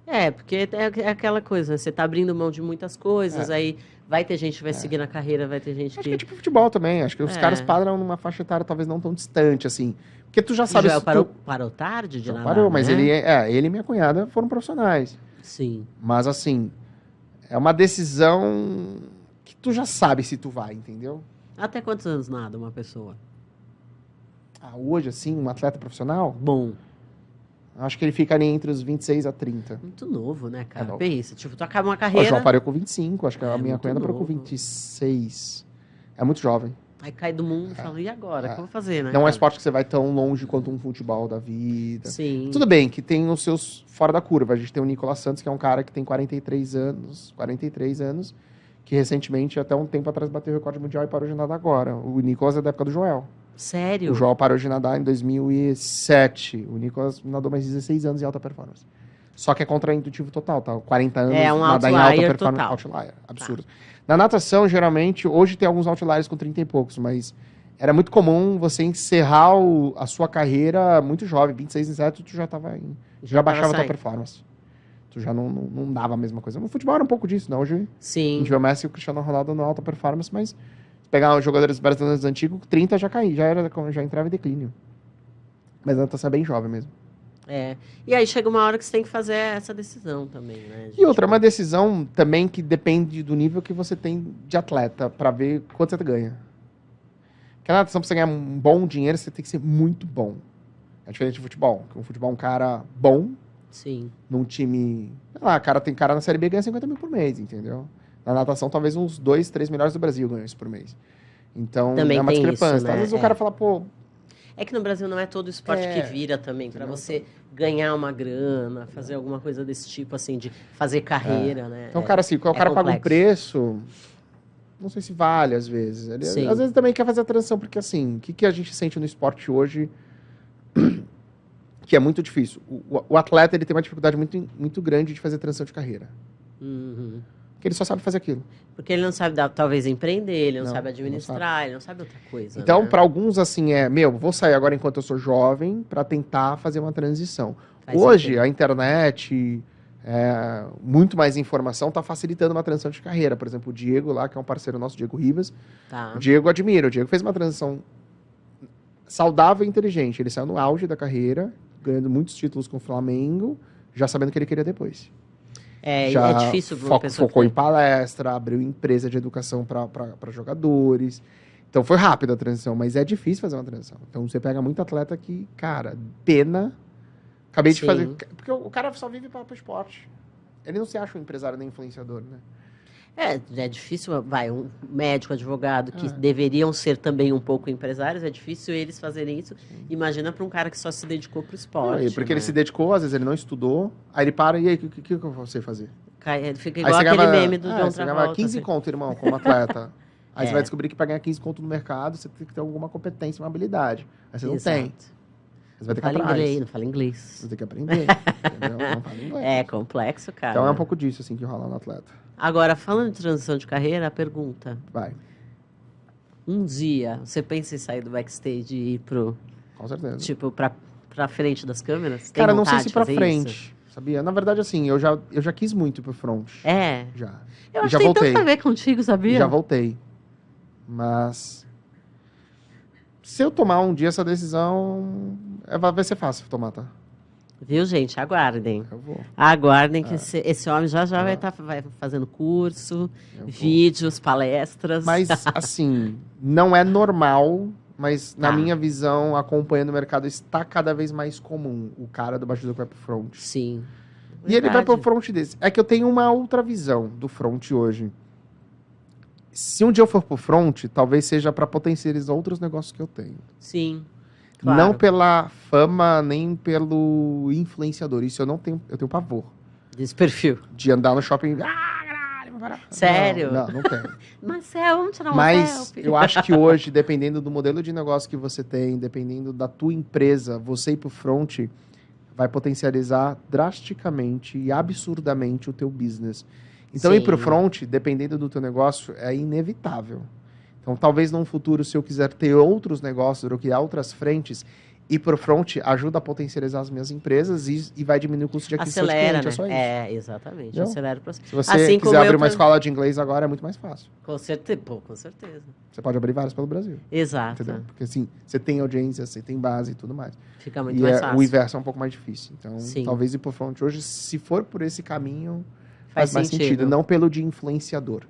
É, porque é aquela coisa, você tá abrindo mão de muitas coisas, aí vai ter gente que vai seguir na carreira, vai ter gente Acho que que... é tipo futebol também, acho que os É. caras param numa faixa etária talvez não tão distante, assim. Porque tu já O sabe... Joel se parou tarde de tu... nadar, Parou, mas né? ele e minha cunhada foram profissionais. Sim. Mas, assim, é uma decisão que tu já sabe se tu vai, entendeu? Até quantos anos nada uma pessoa? Ah, hoje, assim, um atleta profissional, Bom, acho que ele ficaria entre os 26 a 30. muito novo, né, cara? novo. Pensa, tipo, tu acaba uma O carreira, João parou com 25, acho que a minha muito cunhada parou com novo. 26. É muito jovem. aí cai do mundo e fala, e agora? O que eu vou fazer, né? Não é um cara? esporte que você vai tão longe quanto um futebol da vida. Sim. Tudo bem que tem os seus fora da curva. A gente tem o Nicolas Santos, que é um cara que tem 43 anos, que recentemente, até um tempo atrás, bateu o recorde mundial e parou de nadar agora. O Nicolas é da época do Joel. Sério? O Joel parou de nadar em 2007. O Nicolas nadou mais 16 anos em alta performance. Só que é contraintuitivo total, tá? 40 anos, É um nadar em alta outlier performance. total. Outlier, absurdo. Na natação, geralmente, hoje tem alguns outliers com 30 e poucos, mas era muito comum você encerrar a sua carreira muito jovem, 26, 27, tu já baixava a tua saindo. performance. Tu já não dava a mesma coisa. No futebol era um pouco disso, né? Hoje a Sim. gente vê o Messi e o Cristiano Ronaldo na alta performance, mas se pegar os jogadores brasileiros antigos, 30 já caía, já entrava em declínio. Mas a natação é bem jovem mesmo. E aí chega uma hora que você tem que fazer essa decisão também, né? E outra, é uma decisão também que depende do nível que você tem de atleta, pra ver quanto você ganha. Porque na natação, pra você ganhar um bom dinheiro, você tem que ser muito bom. É diferente de futebol. O futebol é um cara bom, Sim. num time... Sei lá, tem cara na Série B que ganha 50 mil por mês, entendeu? Na natação, talvez uns 2, 3 melhores do Brasil ganham isso por mês. Então, Também é uma tem discrepância. isso, né? Às vezes o cara fala, pô... É que no Brasil não é todo esporte que vira também, pra você ganhar uma grana, fazer alguma coisa desse tipo, assim, de fazer carreira, né? Então, cara, assim, o cara paga um complexo. preço... Não sei se vale, às vezes. Ele, Sim. às vezes também quer fazer a transição, porque assim, o que a gente sente no esporte hoje, que é muito difícil. O atleta, ele tem uma dificuldade muito grande de fazer transição de carreira. Uhum. Porque ele só sabe fazer aquilo. Porque ele não sabe, talvez, empreender, ele não Não, sabe não administrar, ele não sabe outra coisa, Então, né? para alguns, assim, vou sair agora enquanto eu sou jovem para tentar fazer uma transição. Faz Hoje, sentido. a internet, muito mais informação, está facilitando uma transição de carreira. Por exemplo, o Diego lá, que é um parceiro nosso, Diego Ribas, Tá. o Diego admira. O Diego fez uma transição saudável e inteligente. Ele saiu no auge da carreira, ganhando muitos títulos com o Flamengo, já sabendo o que ele queria depois. É Já difícil para uma pessoa focou que em palestra, abriu empresa de educação para jogadores. Então foi rápida a transição, mas é difícil fazer uma transição. Então você pega muito atleta que, cara, pena. Acabei de Sim. fazer. Porque o cara só vive para o esporte. Ele não se acha um empresário nem influenciador, né? É difícil, um médico, advogado, que deveriam ser também um pouco empresários, é difícil eles fazerem isso. Imagina para um cara que só se dedicou pro esporte. Porque né? ele se dedicou, às vezes ele não estudou, aí ele para, e aí, o que eu sei fazer? Ele fica Aí igual você aquele ganhava, meme do John você Travolta. ganhava 15 assim. conto, irmão, como atleta. Aí você É. vai descobrir que para ganhar 15 conto no mercado, você tem que ter alguma competência, uma habilidade. Aí você não Exato. tem. Você vai ter que ir Fala atrás. inglês, não fala inglês. Você tem que aprender, entendeu? Não fala inglês. É complexo, cara. Então é um pouco disso, assim, que rola no atleta. Agora, falando de transição de carreira, a pergunta. Vai, Um dia, você pensa em sair do backstage e ir pro, com certeza. tipo, pra frente das câmeras? Tem Cara, não sei vontade se de pra fazer frente, isso? sabia? Na verdade, assim, eu já quis muito ir pro front. É. Já. Eu E acho já que tem voltei. tanto a ver contigo, sabia? Já voltei. Mas... se eu tomar um dia essa decisão, vai ser fácil tomar, tá? Viu, gente? Aguardem. Eu vou. Aguardem que esse homem já vai fazendo curso, Eu vou. vídeos, palestras. Mas, assim, não é normal, mas na Tá. minha visão, acompanhando o mercado, está cada vez mais comum o cara do bastidor que vai pro front. Sim. E ele vai Verdade. pro front desse. É que eu tenho uma outra visão do front hoje. Se um dia eu for pro front, talvez seja para potencializar outros negócios que eu tenho. Sim. Claro. Não pela fama, nem pelo influenciador. Isso eu tenho pavor. Desse perfil. De andar no shopping. Caralho, vou parar. Sério? Não tenho. Marcel, vamos tirar uma Mas selfie. eu acho que hoje, dependendo do modelo de negócio que você tem, dependendo da tua empresa, você ir pro front vai potencializar drasticamente e absurdamente o teu business. Então, ir pro Sim. front, dependendo do teu negócio, é inevitável. Então, talvez num futuro, se eu quiser ter outros negócios ou criar outras frentes, ir pro front ajuda a potencializar as minhas empresas e vai diminuir o custo de aquisição de Acelera, cliente, né? é só isso. É, exatamente. Entendeu? Acelera o processo. Se você Assim como quiser abrir eu uma tam- escola de inglês agora, é muito mais fácil. Com certeza. Pô, com certeza. Você pode abrir várias pelo Brasil. Exato. Entendeu? Porque assim, você tem audiência, você tem base e tudo mais. Fica muito E mais fácil. o inverso é um pouco mais difícil. Então, Sim. talvez ir pro front hoje, se for por esse caminho, Faz faz mais sentido. sentido. Não pelo de influenciador.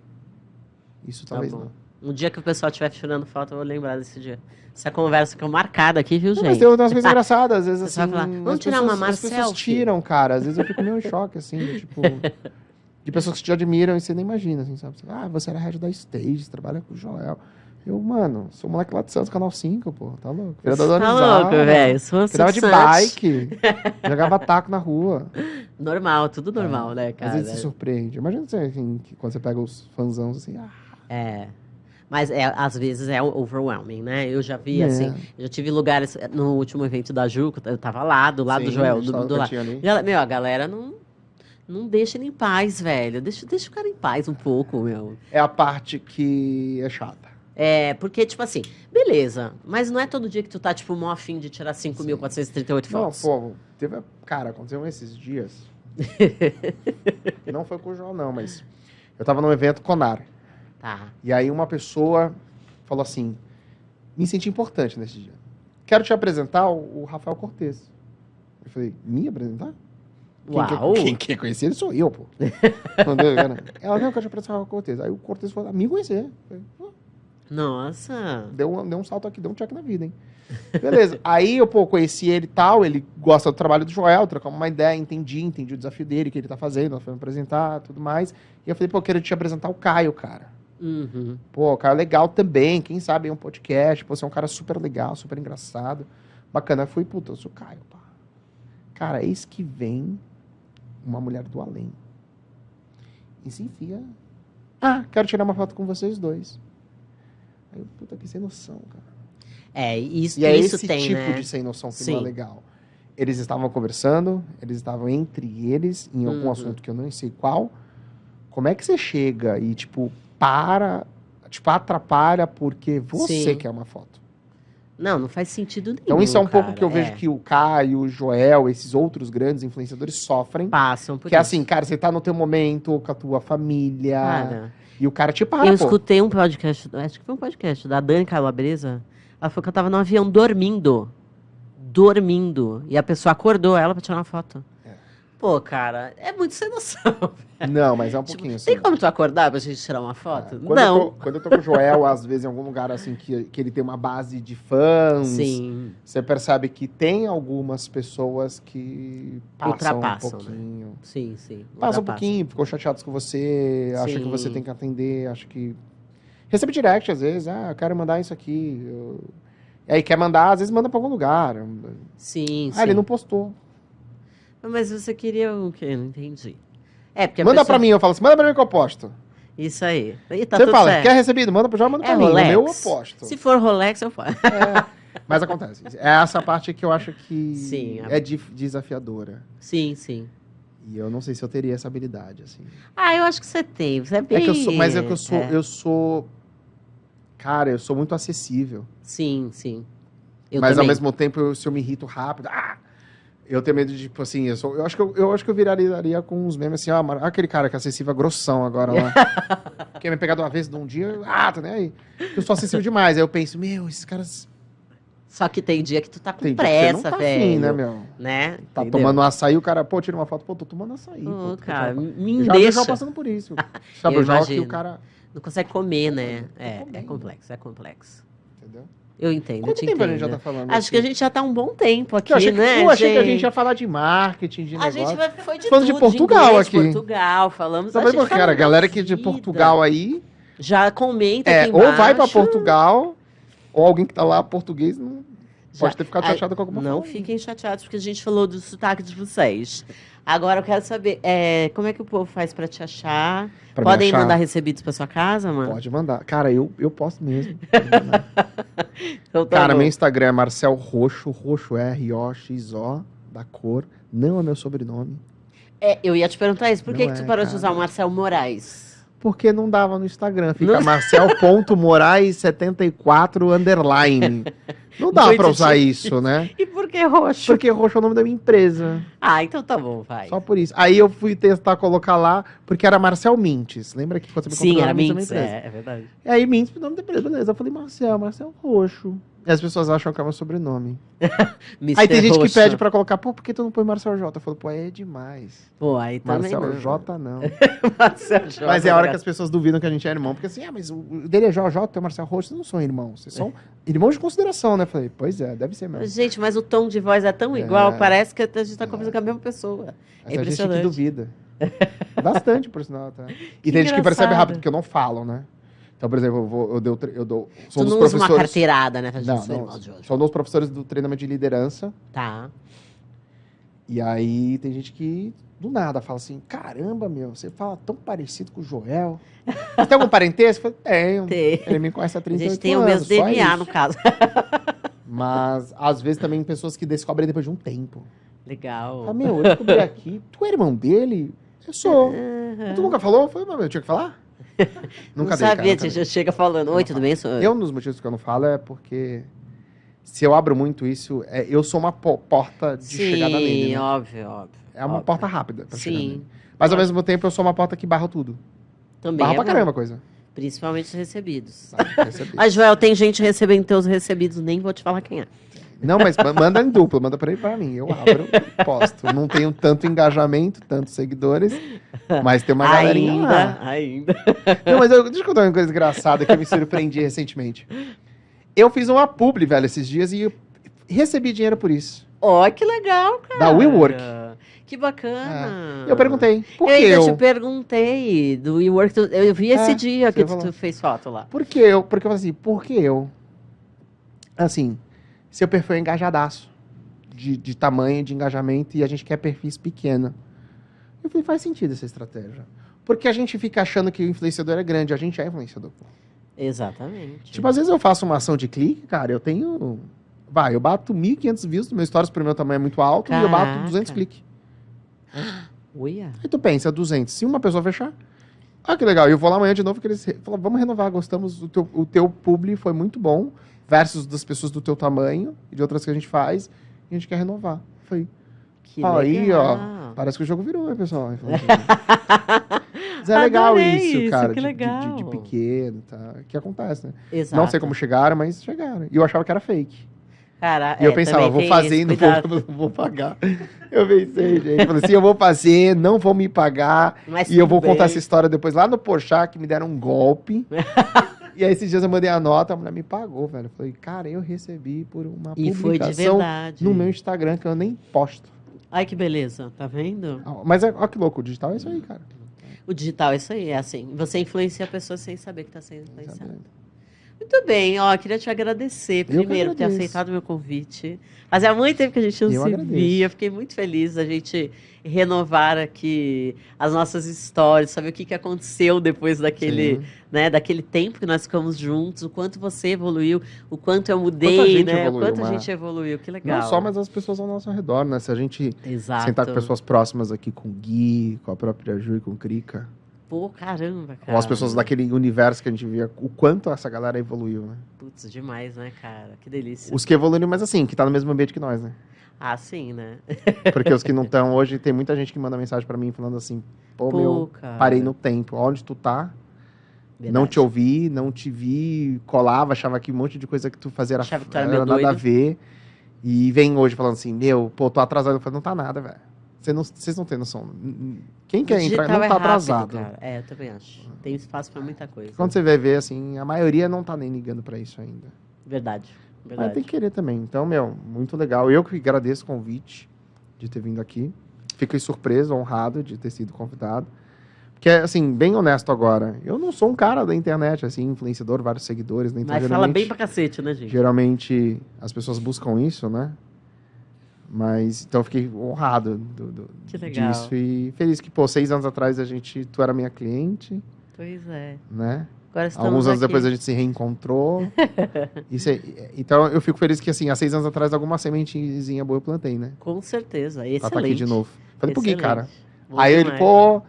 Isso Tá talvez bom. não. Um dia que o pessoal estiver tirando foto, eu vou lembrar desse dia. Essa conversa ficou marcada aqui, viu, Não, gente? mas tem umas coisas engraçadas, às vezes Você assim. vai falar, vamos as tirar uma pessoas- As pessoas Marcel, tiram, cara. Às vezes eu fico meio em choque, assim, de, tipo. De pessoas que te admiram e você nem imagina, assim, sabe? Você era head da Stage, você trabalha com o Joel. Eu, mano, sou moleque lá de Santos, Canal 5, pô. Tá louco. Vereador Tá Donizal, louco, velho. Sou Andava de Santos. bike, jogava taco na rua. Normal, tudo normal, né, cara? Às vezes se surpreende. Imagina você, assim, que quando você pega os fãzãos assim, É. Mas às vezes é overwhelming, né? Eu já vi, É. assim, eu já tive lugares, no último evento da Juca, eu tava lá, do lado do sim, Joel, só no do lado. cantinho ali. Meu, a galera não deixa ele em paz, velho. Deixa o cara em paz um pouco, meu. É a parte que é chata. É, porque, tipo assim, beleza, mas não é todo dia que tu tá, tipo, mó afim de tirar 5.438 Não, fotos. pô, cara, aconteceu esses dias. Não foi com o João, não, mas eu tava num evento Conar. Tá. E aí uma pessoa falou assim, me senti importante nesse dia. Quero te apresentar o Rafael Cortez. Eu falei, me apresentar? Uau! Quem quer conhecer ele sou eu, pô. Entendeu? Ela, não, eu quero te apresentar o Rafael Cortez. Aí o Cortez falou, me conhecer. Eu falei, Nossa! deu um salto aqui, deu um check na vida, hein? Beleza. Aí eu, conheci ele e tal, ele gosta do trabalho do Joel, trocamos uma ideia, entendi o desafio dele, o que ele tá fazendo, nós fomos apresentar, tudo mais. E eu falei, pô, quero te apresentar o Caio, cara. Uhum. Pô, o Caio é legal também, quem sabe é um podcast, pô, você é um cara super legal, super engraçado. Bacana. Eu fui, puta, eu sou o Caio, pá. Cara, eis que vem uma mulher do além. E se enfia. Ah, quero tirar uma foto com vocês dois. Aí eu, puta, que sem noção, cara. Isso, E é isso esse tem, tipo né? de sem noção que Sim. não é legal. Eles estavam conversando, eles estavam entre eles, em algum assunto que eu não sei qual. Como é que você chega e, atrapalha porque você Sim. quer uma foto? Não faz sentido nenhum. Então isso é um pouco cara. que eu vejo que o Caio, o Joel, esses outros grandes influenciadores sofrem. Passam por Que é isso. assim, cara, você tá no teu momento com a tua família Cara, e o cara te para, eu pô. escutei um podcast, acho que foi um podcast, da Dani Calabresa. Ela falou que eu tava no avião dormindo. E a pessoa acordou ela pra tirar uma foto. É. Pô, cara, é muito sem noção. Não, mas é um Tipo, pouquinho assim. tem como tu acordar pra gente tirar uma foto? Quando eu tô com o Joel, às vezes, em algum lugar assim, que ele tem uma base de fãs, Sim. você percebe que tem algumas pessoas que passam Ultrapassam, um pouquinho. Sim. Passa um Ultrapassa. pouquinho, ficou chateados com você, acha Sim. que você tem que atender, acha que... Recebe direct, às vezes, eu quero mandar isso aqui. E aí quer mandar, às vezes manda pra algum lugar. Sim. Ele não postou. Mas você queria o quê? Não entendi. É, porque a Manda pessoa... pra mim, eu falo assim, manda pra mim que eu posto. Isso aí. E tá você tudo fala, certo. quer recebido? Manda pra manda pra mim. Rolex? O meu eu posto. Se for Rolex, eu faço. Mas acontece. É essa parte que eu acho que Sim, é desafiadora. Sim. E eu não sei se eu teria essa habilidade, assim. Ah, eu acho que você tem. Você é bem... É que eu sou, mas é que eu sou... Cara, eu sou muito acessível. Sim. Eu Mas também. ao mesmo tempo, se eu me irrito rápido... eu tenho medo de, tipo assim... Eu acho que eu viraria com uns memes assim... aquele cara que é acessível, grossão agora lá. Quer me pegar de uma vez, de um dia... tá nem aí. Eu sou acessível demais. Aí eu penso... esses caras... Só que tem dia que tu tá com Tem dia que você pressa, não tá velho. afim, né, meu? Né? Tá Entendeu? tomando um açaí, o cara... Pô, tira uma foto. Pô, tô tomando açaí. Ô, pô, cara, tô me já vi o deixa. João passando por isso. Sabe Eu o João que imagino. o cara... Não consegue comer, né? Comer. É complexo. Entendeu? Eu entendo, Quanto eu te tempo a gente entendo. já tá falando? Acho que a gente já tá um bom tempo aqui, Eu achei, né, eu achei que a gente ia falar de marketing, de A negócio. gente foi de Falando de tudo, Portugal inglês, aqui. Portugal, falamos... Sabe, gente cara, fala a galera da aqui de vida. Portugal aí... Já comenta aqui ou vai pra embaixo. Portugal, ou alguém que tá lá português não pode ter ficado Ah, chateado com alguma Não coisa. fiquem chateados, porque a gente falou do sotaque de vocês. Agora eu quero saber, como é que o povo faz pra te achar? Pra me Podem achar? mandar recebidos pra sua casa, mano? Pode mandar. Cara, eu posto mesmo. Pode mandar. Então tá Cara, bom. meu Instagram é Marcel Roxo, Roxo R-O-X-O, da cor. Não é meu sobrenome. Eu ia te perguntar isso. Por que Não tu é, parou de cara. usar o Marcel Moraes? Porque não dava no Instagram. Fica Não- Marcel.moraes74 underline. Não dá Muito pra usar difícil. isso, né? E por que roxo? Porque Roxo é o nome da minha empresa. Ah, então tá bom, vai. Só por isso. Aí eu fui tentar colocar lá, porque era Marcel Mintes. Lembra que quando você me Sim, comprou, era Mintes da minha Mints, empresa? é verdade. E aí Mintes, o nome da empresa, beleza. Eu falei Marcel Roxo. E as pessoas acham que é meu sobrenome. Aí tem gente que Roxo. pede pra colocar, pô, por que tu não põe Marcel J? Eu falo, pô, aí é demais. Pô, aí também Marcel não. J não. Marcel J. Mas é a hora que as pessoas duvidam que a gente é irmão. Porque assim, mas o dele é JJ, o Marcel Roxo, vocês não são irmãos. Vocês são irmãos de consideração, né? Falei, pois é, deve ser mesmo. Gente, mas o tom de voz é tão igual, parece que a gente tá conversando com a mesma pessoa. Essa É gente que impressionante. duvida. Bastante, por sinal, tá? E Que tem gente que percebe engraçado. rápido, porque eu não falo, né? Então, por exemplo, eu dou sou Tu um dos não usa uma professores... carteirada, né? Pra gente Não, ser não. irmão de hoje. Sou um dos professores do treinamento de liderança. Tá. E aí tem gente que, do nada, fala assim, caramba, meu, você fala tão parecido com o Joel. Você tem algum parentesco? Eu falei, tenho. Tem. Ele me conhece há A 38 anos. gente tem o mesmo só DNA, isso. no caso. Mas, às vezes, também pessoas que descobrem depois de um tempo. Legal. Fala, meu, eu descobri aqui, tu é irmão dele? Eu sou. Aham. Tu nunca falou? Eu falei, mas eu tinha que falar? Nunca Não dei, sabia, cara, você já chega falando. Oi, tudo bem? Sou Eu, um dos motivos que eu não falo é porque se eu abro muito isso, eu sou uma porta de chegada nele, Sim, né? óbvio. É uma porta rápida pra chegar nele. Sim. Mas ao mesmo tempo eu sou uma porta que barra tudo. Também Barra é pra bom. caramba a coisa. Principalmente os recebidos. Recebi. Mas, Joel, tem gente recebendo teus recebidos, nem vou te falar quem é. Não, mas manda em dupla, manda pra mim. Eu abro, posto. Não tenho tanto engajamento, tantos seguidores, mas tem uma galerinha lá. Ainda. Não, mas deixa eu contar uma coisa engraçada que eu me surpreendi recentemente. Eu fiz uma publi, velho, esses dias e eu recebi dinheiro por isso. Ó, que legal, cara. Da WeWork. Que bacana. Eu perguntei, por que eu ainda eu? te perguntei do WeWork. Eu vi esse dia que você falou. tu fez foto lá. Por que eu? Porque eu falei assim, por que eu? Assim, seu perfil é engajadaço. De tamanho, de engajamento, e a gente quer perfis pequenos. Eu falei, faz sentido essa estratégia. Porque a gente fica achando que o influenciador é grande, a gente é influenciador, pô. Exatamente. Tipo, às vezes eu faço uma ação de clique, cara, eu tenho... Vai, eu bato 1.500 views, no meu stories pro meu tamanho é muito alto, e eu bato Caraca. 200 cliques. Uia. Aí tu pensa, 200, se uma pessoa fechar... Ah, que legal, eu vou lá amanhã de novo, que eles falam, vamos renovar, gostamos, o teu publi foi muito bom, versus das pessoas do teu tamanho, e de outras que a gente faz, e a gente quer renovar. Foi. Que Aí, legal. ó, parece que o jogo virou, né, pessoal? Mas é legal Adorei isso, cara, que de legal. de pequeno, tá? Que acontece, né? Exato. Não sei como chegaram, mas chegaram. E eu achava que era fake. Cara, E eu pensava, também vou tem fazer isso, e cuidado. não vou pagar. Eu pensei, gente. Falei assim, eu vou fazer, não vou me pagar. Mas E eu tudo vou contar bem. essa história depois lá no Porchat, que me deram um golpe. E aí, esses dias eu mandei a nota, a mulher me pagou, velho. Eu falei, cara, eu recebi por uma E foi de publicação verdade. no meu Instagram, que eu nem posto. Ai, que beleza. Tá vendo? Mas olha que louco, o digital é isso aí, cara. O digital é isso aí, é assim. Você influencia a pessoa sem saber que está sendo influenciada. Sabe? Muito bem, ó, queria te agradecer que primeiro por ter agradeço. aceitado o meu convite. Fazia muito tempo que a gente não Eu se agradeço. via, fiquei muito feliz da gente renovar aqui as nossas histórias, saber o que aconteceu depois daquele, Sim. né, daquele tempo que nós ficamos juntos, o quanto você evoluiu, o quanto eu Quanto a mudei, gente né? O evoluiu, quanto a né? gente evoluiu, que legal. Não só, mas as pessoas ao nosso redor, né? Se a gente Exato. sentar com pessoas próximas aqui, com o Gui, com a própria Ju e com o Krika, Pô, caramba, cara. ou as pessoas daquele universo que a gente via, o quanto essa galera evoluiu, né? Putz, demais, né, cara? Que delícia. Os que evoluíram, mas assim, que tá no mesmo ambiente que nós, né? Ah, sim, né? Porque os que não estão hoje, tem muita gente que manda mensagem pra mim falando assim, pô, meu, cara. parei no tempo, onde tu tá? Verdade. Não te ouvi, não te vi, colava, achava que um monte de coisa que tu fazia era, Achava que tu era era meio nada a doido. ver. E vem hoje falando assim, meu, pô, tô atrasado. Eu falei, não tá nada, velho. Vocês não têm noção. Quem quer entrar Digital não é tá rápido, atrasado. cara. É, eu também acho. Tem espaço pra muita coisa. Quando você vai ver, assim, a maioria não tá nem ligando pra isso ainda. Verdade. Mas Verdade. tem que querer também. Então, meu, muito legal. Eu que agradeço o convite de ter vindo aqui. Fiquei surpreso, honrado de ter sido convidado. Porque, assim, bem honesto agora, eu não sou um cara da internet, assim, influenciador, vários seguidores. Né? Então, Mas fala bem pra cacete, né, gente? Geralmente as pessoas buscam isso, né? Mas, então eu fiquei honrado Que legal. disso. E feliz que, pô, 6 anos atrás tu era minha cliente, Pois é. né? Agora estamos Alguns anos aqui. depois a gente se reencontrou. Então eu fico feliz que, assim, há 6 anos atrás alguma sementezinha boa eu plantei, né? Com certeza. Pra estar aqui Excelente. de novo. Falei pro Gui, Excelente. cara. Bom Aí ele, demais. pô,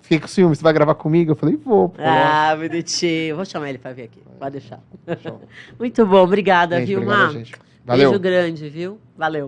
fiquei com ciúme, você vai gravar comigo? Eu falei, vou, pô. Ah, bonitinho. Vou chamar ele pra vir aqui. Pode deixar. Show. Muito bom. Obrigada, Gente, viu, obrigado, Má? gente. Valeu. Beijo grande, viu? Valeu.